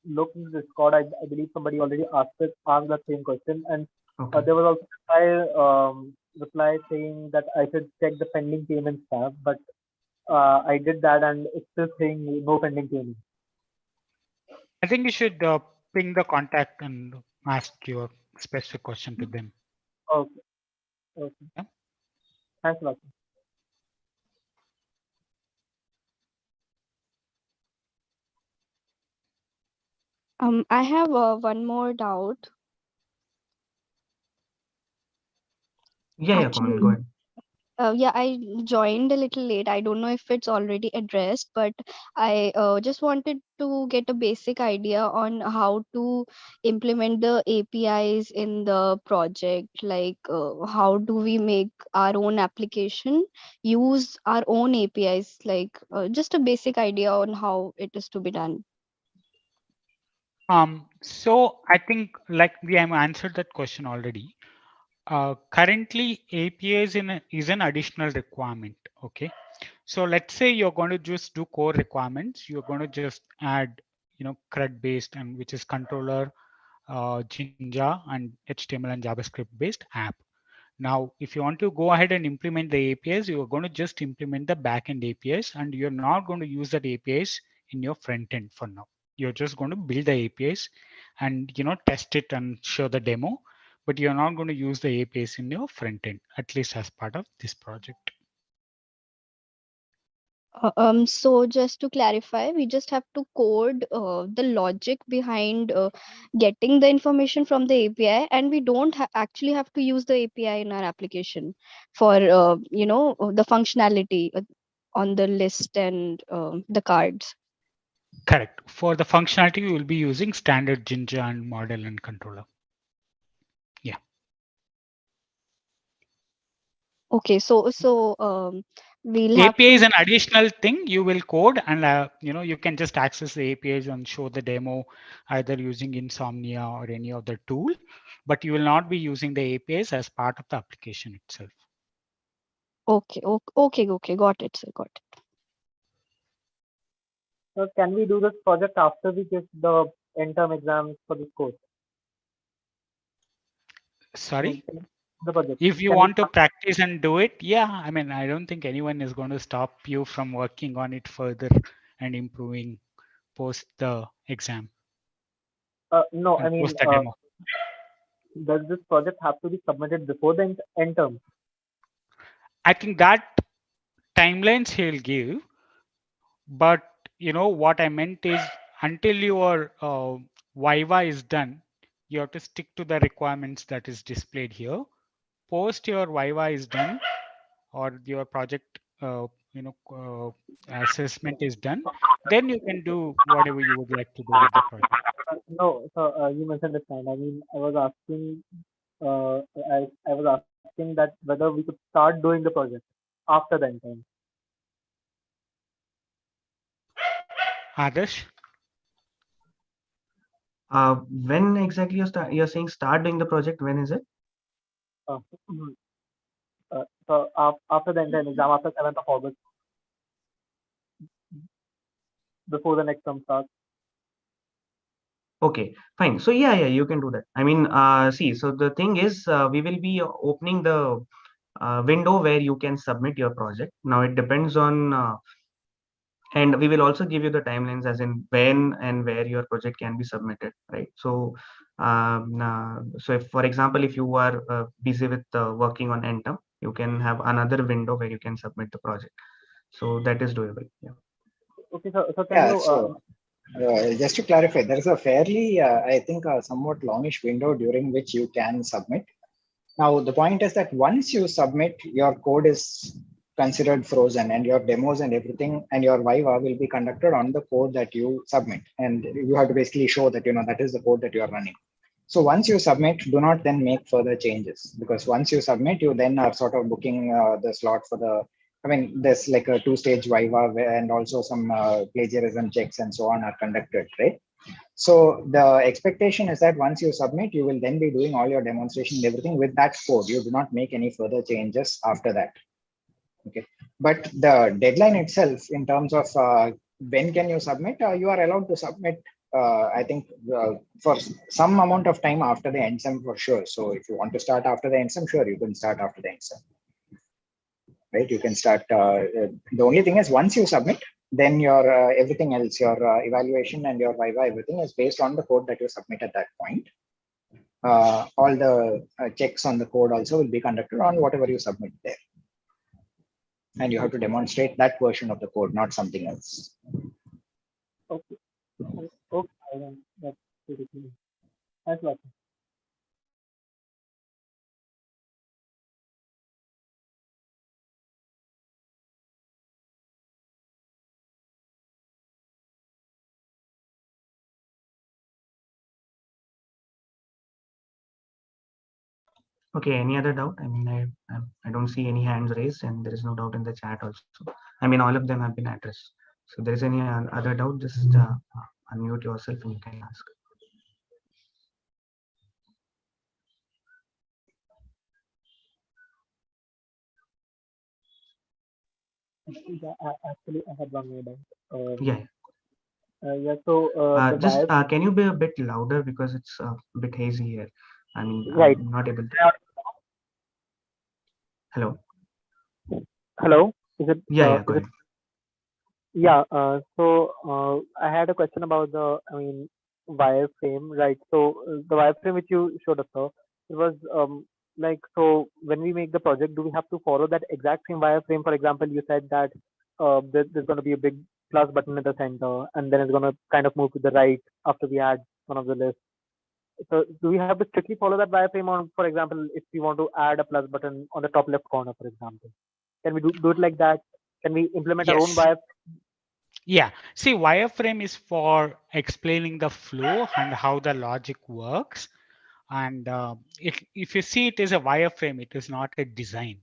looked into Discord. I believe somebody already asked that same question, and Okay. there was also reply saying that I should check the pending payments tab, but I did that and it's still saying no pending payment. I think you should ping the contact and ask your specific question to them. Okay. Yeah. Thanks a lot. I have one more doubt. Yeah, Kamal, go ahead. Yeah, I joined a little late. I don't know if it's already addressed, but I just wanted to get a basic idea on how to implement the APIs in the project. Like, how do we make our own application, use our own APIs? Like, just a basic idea on how it is to be done. So I think like we have answered that question already. Currently, APIs is an additional requirement. Okay. So let's say you're going to just do core requirements. You're going to just add, CRUD based and which is controller, Jinja and HTML and JavaScript based app. Now, if you want to go ahead and implement the APIs, you're going to just implement the backend APIs, and you're not going to use that APIs in your front end for now. You're just going to build the APIs and test it and show the demo, but you're not going to use the APIs in your front end, at least as part of this project. So just to clarify, we just have to code the logic behind getting the information from the API, and we don't actually have to use the API in our application for the functionality on the list and the cards. Correct. For the functionality, we will be using standard Jinja and model and controller. Yeah. Okay, so we'll have API is to. an additional thing you will code, and you can just access the APIs and show the demo either using Insomnia or any other tool, but you will not be using the APIs as part of the application itself. Okay, got it, sir, got it. So can we do this project after we get the end term exams for this course? Sorry? The project. If you Can want we to practice and do it, yeah, I mean, I don't think anyone is going to stop you from working on it further and improving post the exam. No, I mean, post the demo. does this project have to be submitted before the end term? I think that timelines he'll give, but what I meant is until your Viva is done, you have to stick to the requirements that is displayed here. Post your Viva is done or your project assessment is done, then you can do whatever you would like to do with the project. No, so you misunderstand. I mean, I was asking, I was asking that whether we could start doing the project after the end time. Adarsh? When exactly you're saying start doing the project? When is it? So after the end time exam, after 7th of August, before the next term starts. Okay, fine. So yeah, you can do that. I mean, see, so the thing is, we will be opening the window where you can submit your project. Now it depends on, and we will also give you the timelines as in when and where your project can be submitted, right? So, so if, for example, if you are busy with working on NTERM, you can have another window where you can submit the project. So that is doable. Yeah. Okay, so can Yeah, you? so just to clarify, there is a fairly, I think, a somewhat longish window during which you can submit. Now, the point is that once you submit, your code is considered frozen and your demos and everything and your Viva will be conducted on the code that you submit. And you have to basically show that, that is the code that you are running. So once you submit, do not then make further changes, because once you submit, you then are sort of booking the slot for the, I mean, there's like a two-stage Viva and also some plagiarism checks and so on are conducted, right? So the expectation is that once you submit, you will then be doing all your demonstration and everything with that code. You do not make any further changes after that. Okay. But the deadline itself, in terms of when can you submit, you are allowed to submit, I think, for some amount of time after the NSEM for sure. So if you want to start after the NSEM, sure, you can start after the NSEM. Right? You can start. The only thing is once you submit, then your everything else, your evaluation and your Viva, everything is based on the code that you submit at that point. All the checks on the code also will be conducted on whatever you submit there. And you have to demonstrate that version of the code, not something else. Okay. Okay. That's pretty clear. Thanks a lot. Okay, any other doubt? I mean, I don't see any hands raised, and there is no doubt in the chat also. I mean, all of them have been addressed. So there is any other doubt, just unmute yourself and you can ask. Yeah, actually, I had one more doubt. Yeah. Yeah, so the Just wire. can you be a bit louder because it's a bit hazy here. I mean, Right. I'm not able to. Hello. Hello. Is it? Yeah, go ahead. Yeah. I had a question about the, wireframe, right? So the wireframe which you showed us, sir, it was like, so when we make the project, do we have to follow that exact same wireframe? For example, you said that there's going to be a big plus button in the center, and then it's going to kind of move to the right after we add one of the lists. So do we have to strictly follow that wireframe on, for example, if we want to add a plus button on the top left corner, for example? Can we do it like that? Can we implement our own Yes. wireframe? Yeah. See, wireframe is for explaining the flow and how the logic works. And if you see it is a wireframe, it is not a design.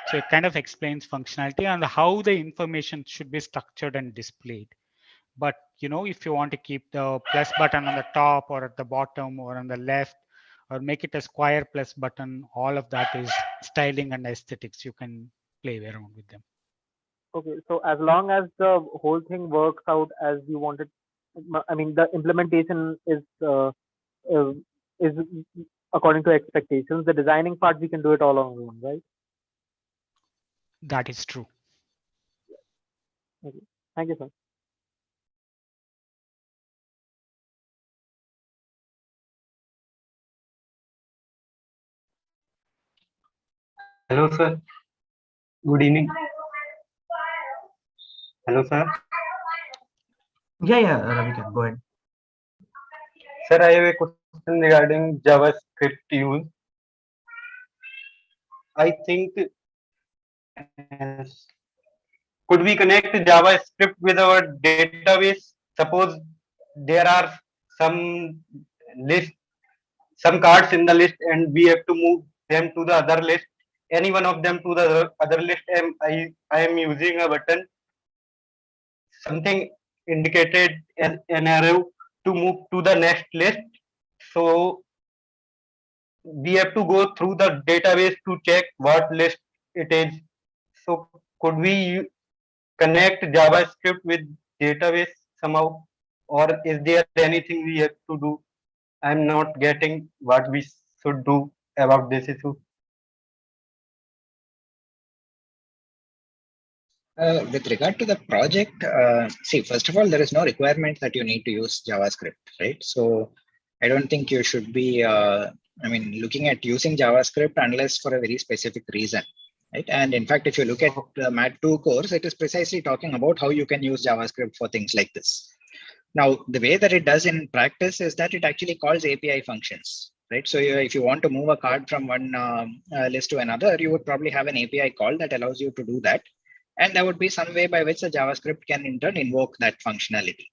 So it kind of explains functionality and how the information should be structured and displayed. But if you want to keep the plus button on the top or at the bottom or on the left, or make it a square plus button, all of that is styling and aesthetics. You can play around with them. Okay, so as long as the whole thing works out as you wanted, I mean, the implementation is according to expectations. The designing part, we can do it all on our own, right? That is true. Okay. Thank you, sir. Hello, sir. Good evening. Hello, sir. Yeah, Ravikant, go ahead. Sir, I have a question regarding JavaScript use. I think, could we connect JavaScript with our database? Suppose there are some list, some cards in the list, and we have to move them to the other list. Any one of them to the other list, and I am using a button, something indicated as an arrow to move to the next list. So we have to go through the database to check what list it is. So could we connect JavaScript with database somehow, or is there anything we have to do? I'm not getting what we should do about this issue. With regard to the project, see, first of all, there is no requirement that you need to use JavaScript, right? So I don't think you should be, looking at using JavaScript unless for a very specific reason, right? And in fact, if you look at the MAT2 course, it is precisely talking about how you can use JavaScript for things like this. Now, the way that it does in practice is that it actually calls API functions, right? So if you want to move a card from one list to another, you would probably have an API call that allows you to do that. And there would be some way by which the JavaScript can in turn invoke that functionality.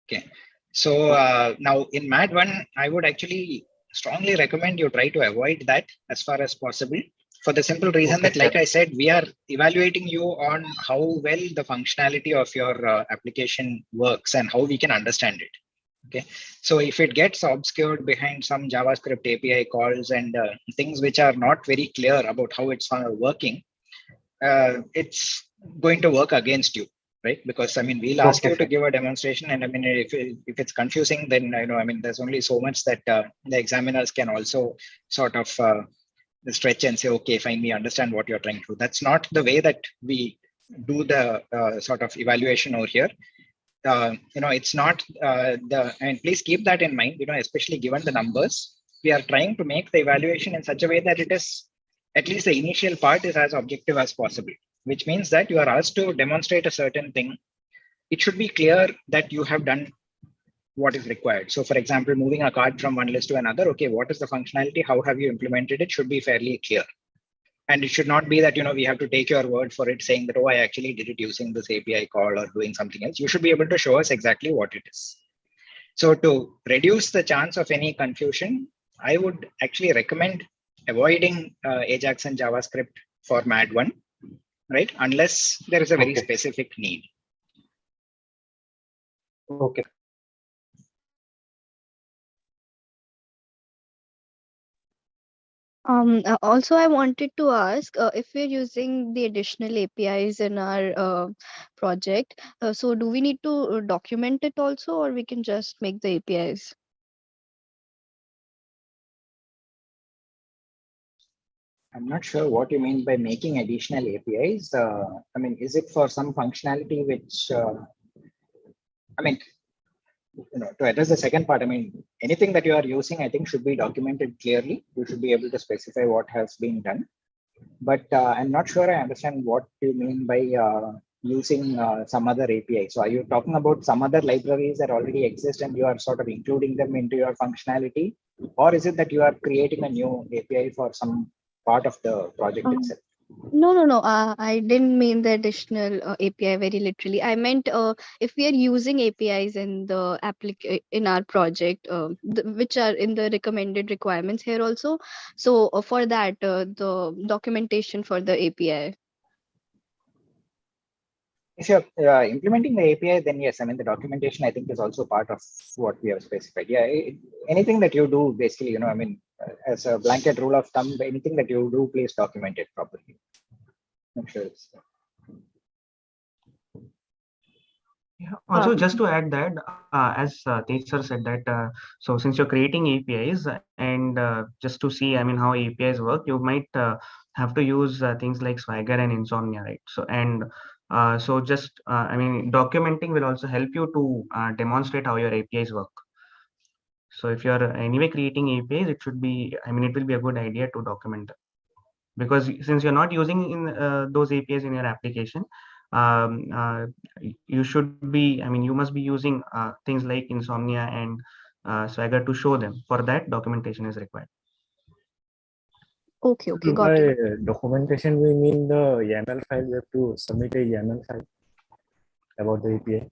Okay. So now in MAT1, I would actually strongly recommend you try to avoid that as far as possible, for the simple reason that, like I said, we are evaluating you on how well the functionality of your application works and how we can understand it. Okay, so if it gets obscured behind some JavaScript API calls and things which are not very clear about how it's working, it's going to work against you, right? Because we'll ask you to give a demonstration, and if it's confusing, then there's only so much that the examiners can also sort of stretch and say, okay, fine, we understand what you're trying to do. That's not the way that we do the sort of evaluation over here. It's not and please keep that in mind, especially given the numbers. We are trying to make the evaluation in such a way that it is, at least the initial part, is as objective as possible, which means that you are asked to demonstrate a certain thing. It should be clear that you have done what is required. So for example, moving a card from one list to another, okay, what is the functionality? How have you implemented it? Should be fairly clear. And it should not be that, we have to take your word for it, saying that, oh, I actually did it using this API call or doing something else. You should be able to show us exactly what it is. So to reduce the chance of any confusion, I would actually recommend avoiding Ajax and JavaScript for MAD1, right? Unless there is a very specific need. Okay. Also, I wanted to ask if we're using the additional APIs in our project, so do we need to document it also, or we can just make the APIs? I'm not sure what you mean by making additional APIs. I mean, is it for some functionality which, I mean, to address the second part, I mean, anything that you are using, I think should be documented clearly. You should be able to specify what has been done. But I'm not sure I understand what you mean by using some other API. So are you talking about some other libraries that already exist and you are sort of including them into your functionality? Or is it that you are creating a new API for some part of the project itself? No. I didn't mean the additional API very literally. I meant if we are using APIs in the in our project, which are in the recommended requirements here also. So for that, the documentation for the API. If you're implementing the API, then yes, I mean, the documentation, I think, is also part of what we have specified. Yeah, anything that you do, basically, I mean, as a blanket rule of thumb, anything that you do, please document it properly. I'm sure it's. Yeah. Also, just to add that, as Tej sir said that, so since you're creating APIs and just to see, I mean, how APIs work, you might have to use things like Swagger and Insomnia, right? So, and so just, I mean, documenting will also help you to demonstrate how your APIs work. So if you're anyway creating APIs, it should be, I mean, it will be a good idea to document them. Because since you're not using in those APIs in your application, you should be, I mean, you must be using things like Insomnia and Swagger to show them. For that, documentation is required. Okay, got it. By documentation, we mean the YAML file. We have to submit a YAML file about the API.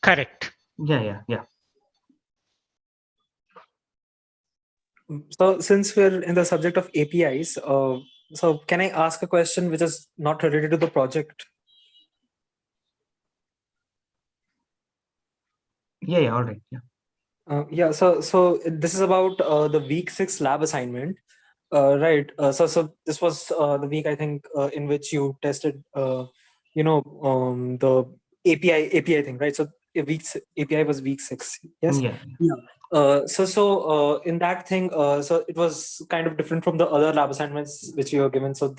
Correct. Yeah. So since we're in the subject of APIs, so can I ask a question which is not related to the project? Yeah, all right. Yeah, so this is about the week 6 lab assignment, right? So this was the week, I think, in which you tested, the API thing, right? So API was week 6, yes? Yeah. So in that thing, so it was kind of different from the other lab assignments which you were given. So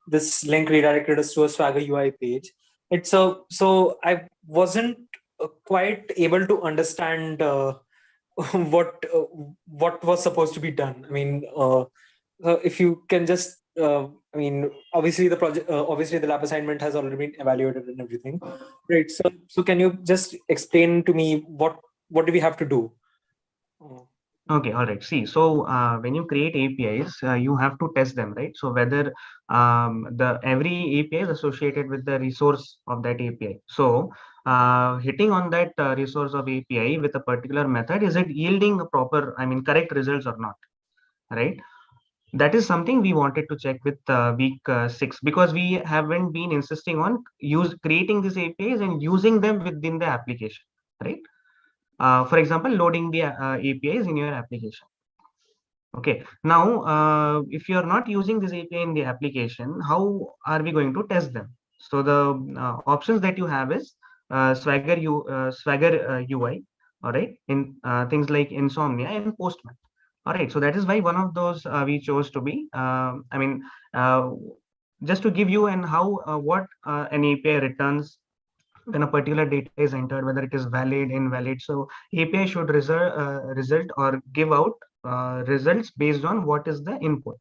this link redirected us to a Swagger UI page. It's so I wasn't quite able to understand what was supposed to be done. I mean, if you can just, I mean, obviously the project, obviously the lab assignment has already been evaluated and everything, right? So can you just explain to me what do we have to do? Okay, all right. See, so when you create APIs, you have to test them, right? So whether every API is associated with the resource of that API. So hitting on that resource of API with a particular method, is it yielding a proper, I mean, correct results or not, right? That is something we wanted to check with week 6, because we haven't been insisting on creating these APIs and using them within the application, right? For example, loading the APIs in your application. Okay, now if you are not using this API in the application, how are we going to test them? So the options that you have is Swagger UI, all right, in things like Insomnia and Postman. All right, so that is why one of those we chose to be, I mean, just to give you and how what an API returns when a particular data is entered, whether it is valid, invalid. So API should result or give out results based on what is the input,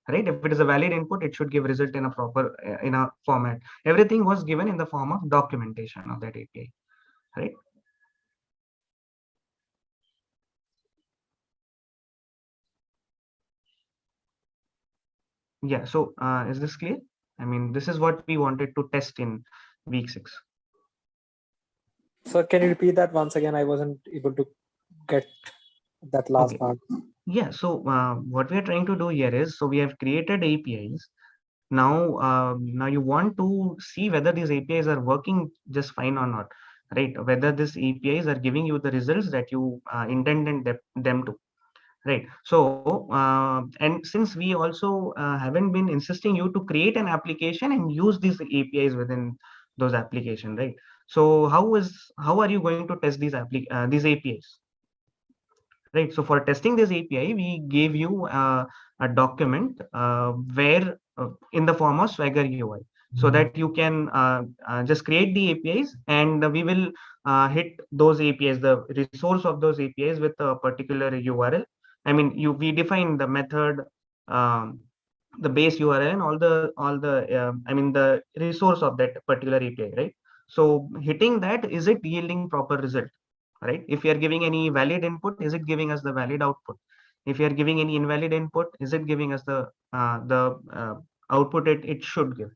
right? If it is a valid input, it should give result in a proper in a format. Everything was given in the form of documentation of that API, right? Yeah, so is this clear? I mean, this is what we wanted to test in week 6. So can you repeat that once again? I wasn't able to get that last Okay. part. Yeah, so what we are trying to do here is, so we have created APIs. Now you want to see whether these APIs are working just fine or not, right? Whether these APIs are giving you the results that you intended them to, right? So and since we also haven't been insisting you to create an application and use these APIs within those application, right? So how are you going to test these APIs? Right. So for testing this API, we gave you a document where in the form of Swagger UI, so that you can just create the APIs, and we will hit those APIs, the resource of those APIs, with a particular URL. I mean, we define the method, the base URL, and I mean the resource of that particular API, right? So hitting that, is it yielding proper result? Right? If you are giving any valid input, is it giving us the valid output? If you are giving any invalid input, is it giving us the output it should give?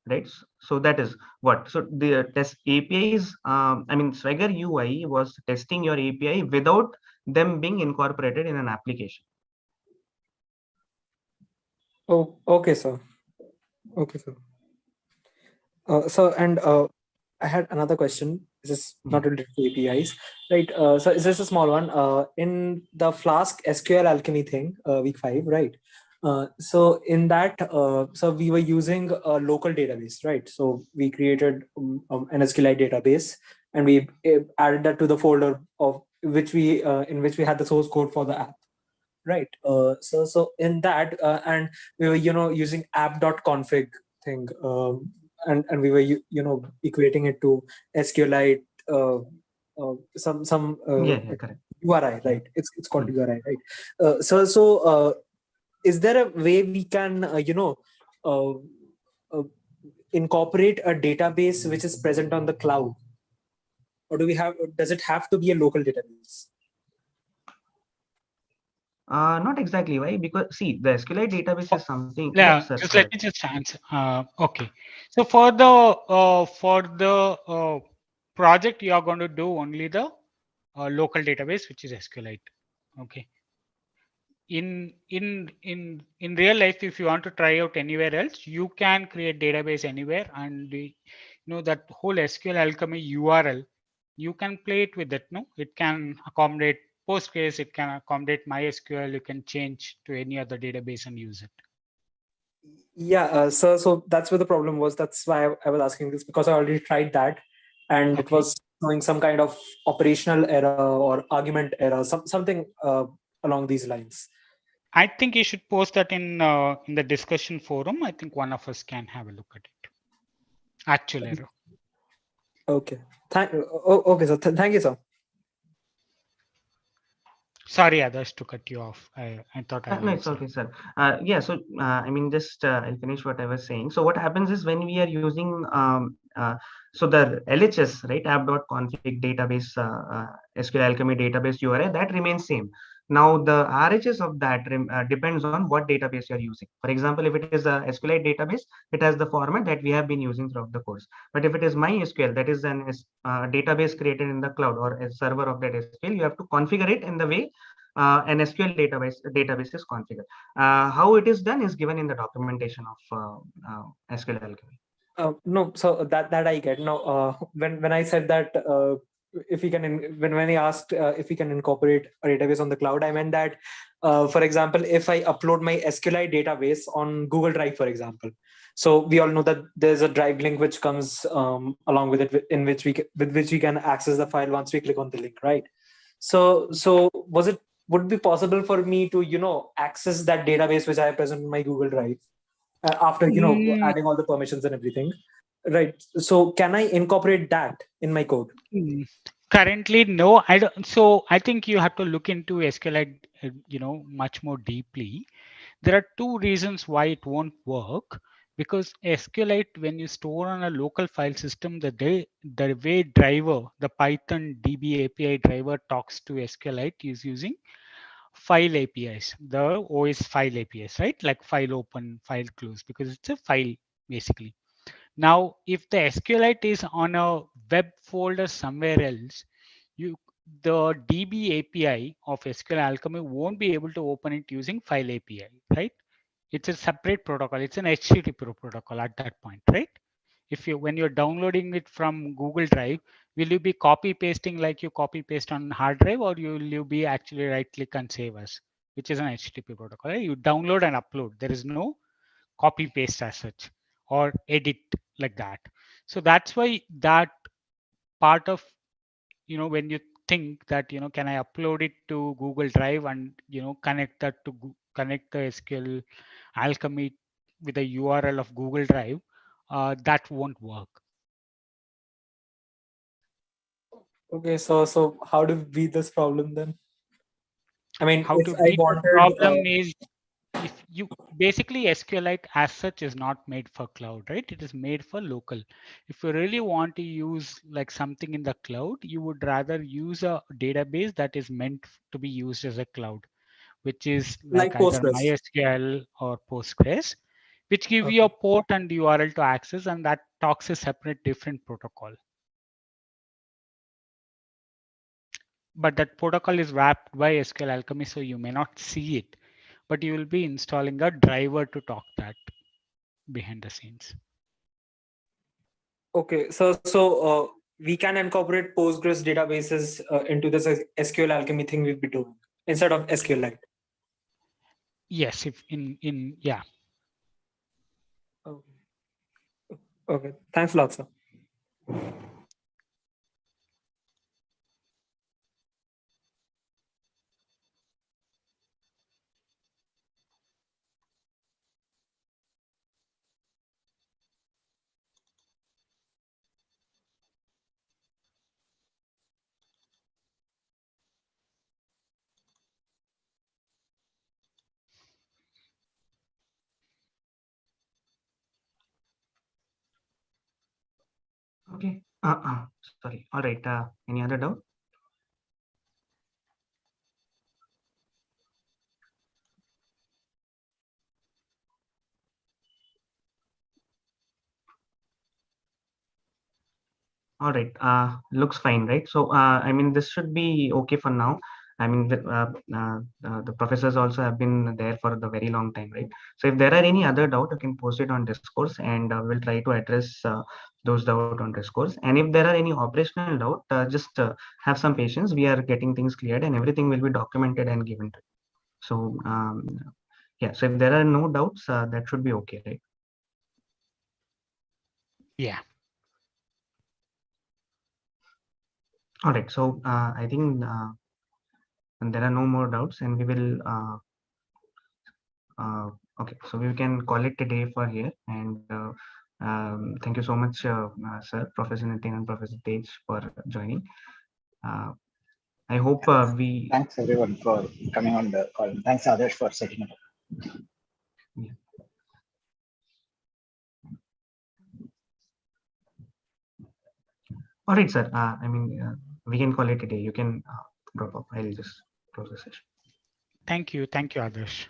Right? So that is what. So the test APIs, I mean, Swagger UI was testing your API without them being incorporated in an application. Oh, okay, sir. Okay, sir. And I had another question. This is not related to APIs, right? So is this a small one? In the Flask SQL Alchemy thing, week 5, right? So in that, so we were using a local database, right? So we created an SQLite database, and we added that to the folder of which we in which we had the source code for the app, right? So in that, and we were using app.config thing, and we were equating it to SQLite, some Correct. URI, right? It's called URI, right? So is there a way we can uh, uh, incorporate a database which is present on the cloud, or does it have to be a local database? Not exactly. Why? Because see, the SQLite database is something. Yeah, Sir, just go let ahead. me just answer. Okay, so for the project, you are going to do only the local database, which is SQLite. Okay. In real life, if you want to try out anywhere else, you can create database anywhere, and that whole SQL Alchemy URL, you can play it with it. No, it can accommodate Postgres, it can accommodate MySQL. You can change to any other database and use it. Yeah, so that's where the problem was. That's why I was asking this, because I already tried that, and it was showing some kind of operational error or argument error, something along these lines. I think you should post that in the discussion forum. I think one of us can have a look at it. Actual error. Okay. Okay, so thank you, sir. Sorry, others to cut you off. I thought I No, it's okay, sir. Yeah, so I mean, just I'll finish what I was saying. So what happens is, when we are using so the LHS, right, app.config database, SQL Alchemy database URI, that remains same. Now the RHS of that depends on what database you're using. For example, if it is a SQLite database, it has the format that we have been using throughout the course. But if it is MySQL, that is an database created in the cloud, or a server of that SQL, you have to configure it in the way an SQL database is configured. How it is done is given in the documentation of SQL Alchemy. No, so that I get. No, when I said that if we can, when I asked if we can incorporate a database on the cloud, I meant that, for example, if I upload my SQLite database on Google Drive, for example, so we all know that there's a drive link which comes along with it, with which we can access the file once we click on the link, right? So would it be possible for me to access that database which I have present in my Google Drive after adding all the permissions and everything, right? So can I incorporate that in my code? Currently, no. I don't. So I think you have to look into SQLite, much more deeply. There are two reasons why it won't work. Because SQLite, when you store on a local file system, the way driver, the Python DB API driver talks to SQLite is using file APIs, the OS file APIs, right? Like file open, file close, because it's a file basically. Now, if the SQLite is on a web folder somewhere else, the DB API of SQL Alchemy won't be able to open it using File API, right? It's a separate protocol. It's an HTTP protocol at that point, right? If you, when you're downloading it from Google Drive, will you be copy pasting like you copy paste on hard drive, or will you be actually right click and save as, which is an HTTP protocol, right? You download and upload. There is no copy paste as such or edit like that. So that's why that part of, you know, when you think that, you know, can I upload it to Google Drive and, you know, connect that to connect the SQL Alchemy with a URL of Google Drive, that won't work. Okay, so how do we beat this problem then? I mean, How if to I beat the wanted, problem is, if you basically SQLite as such is not made for cloud, right? It is made for local. If you really want to use like something in the cloud, you would rather use a database that is meant to be used as a cloud, which is like like either Postgres. MySQL or Postgres, which give you a port and URL to access, and that talks a separate different protocol. But that protocol is wrapped by SQL Alchemy, so you may not see it, but you will be installing a driver to talk that behind the scenes. Okay, so we can incorporate Postgres databases into this SQL Alchemy thing we'll be doing instead of SQLite. Yes, if in yeah. Okay, thanks a lot, sir. Okay. Sorry. All right. Any other doubt? All right. Looks fine, right? So, I mean, this should be okay for now. I mean, the professors also have been there for the very long time, right? So, if there are any other doubt, you can post it on Discourse, and we'll try to address those doubt on Discourse. And if there are any operational doubt, just have some patience. We are getting things cleared, and everything will be documented and given to you. So, yeah. So, if there are no doubts, that should be okay, right? Yeah. All right. So, I think. And there are no more doubts, and we will okay, so we can call it a day for here. And thank you so much, sir, Professor Nitin and Professor Tej, for joining. I hope we. Thanks everyone for coming on the call. Thanks Adarsh for setting it up. Yeah. All right, sir. I mean, we can call it a day. You can drop off. I'll just close the session. Thank you, Adarsh.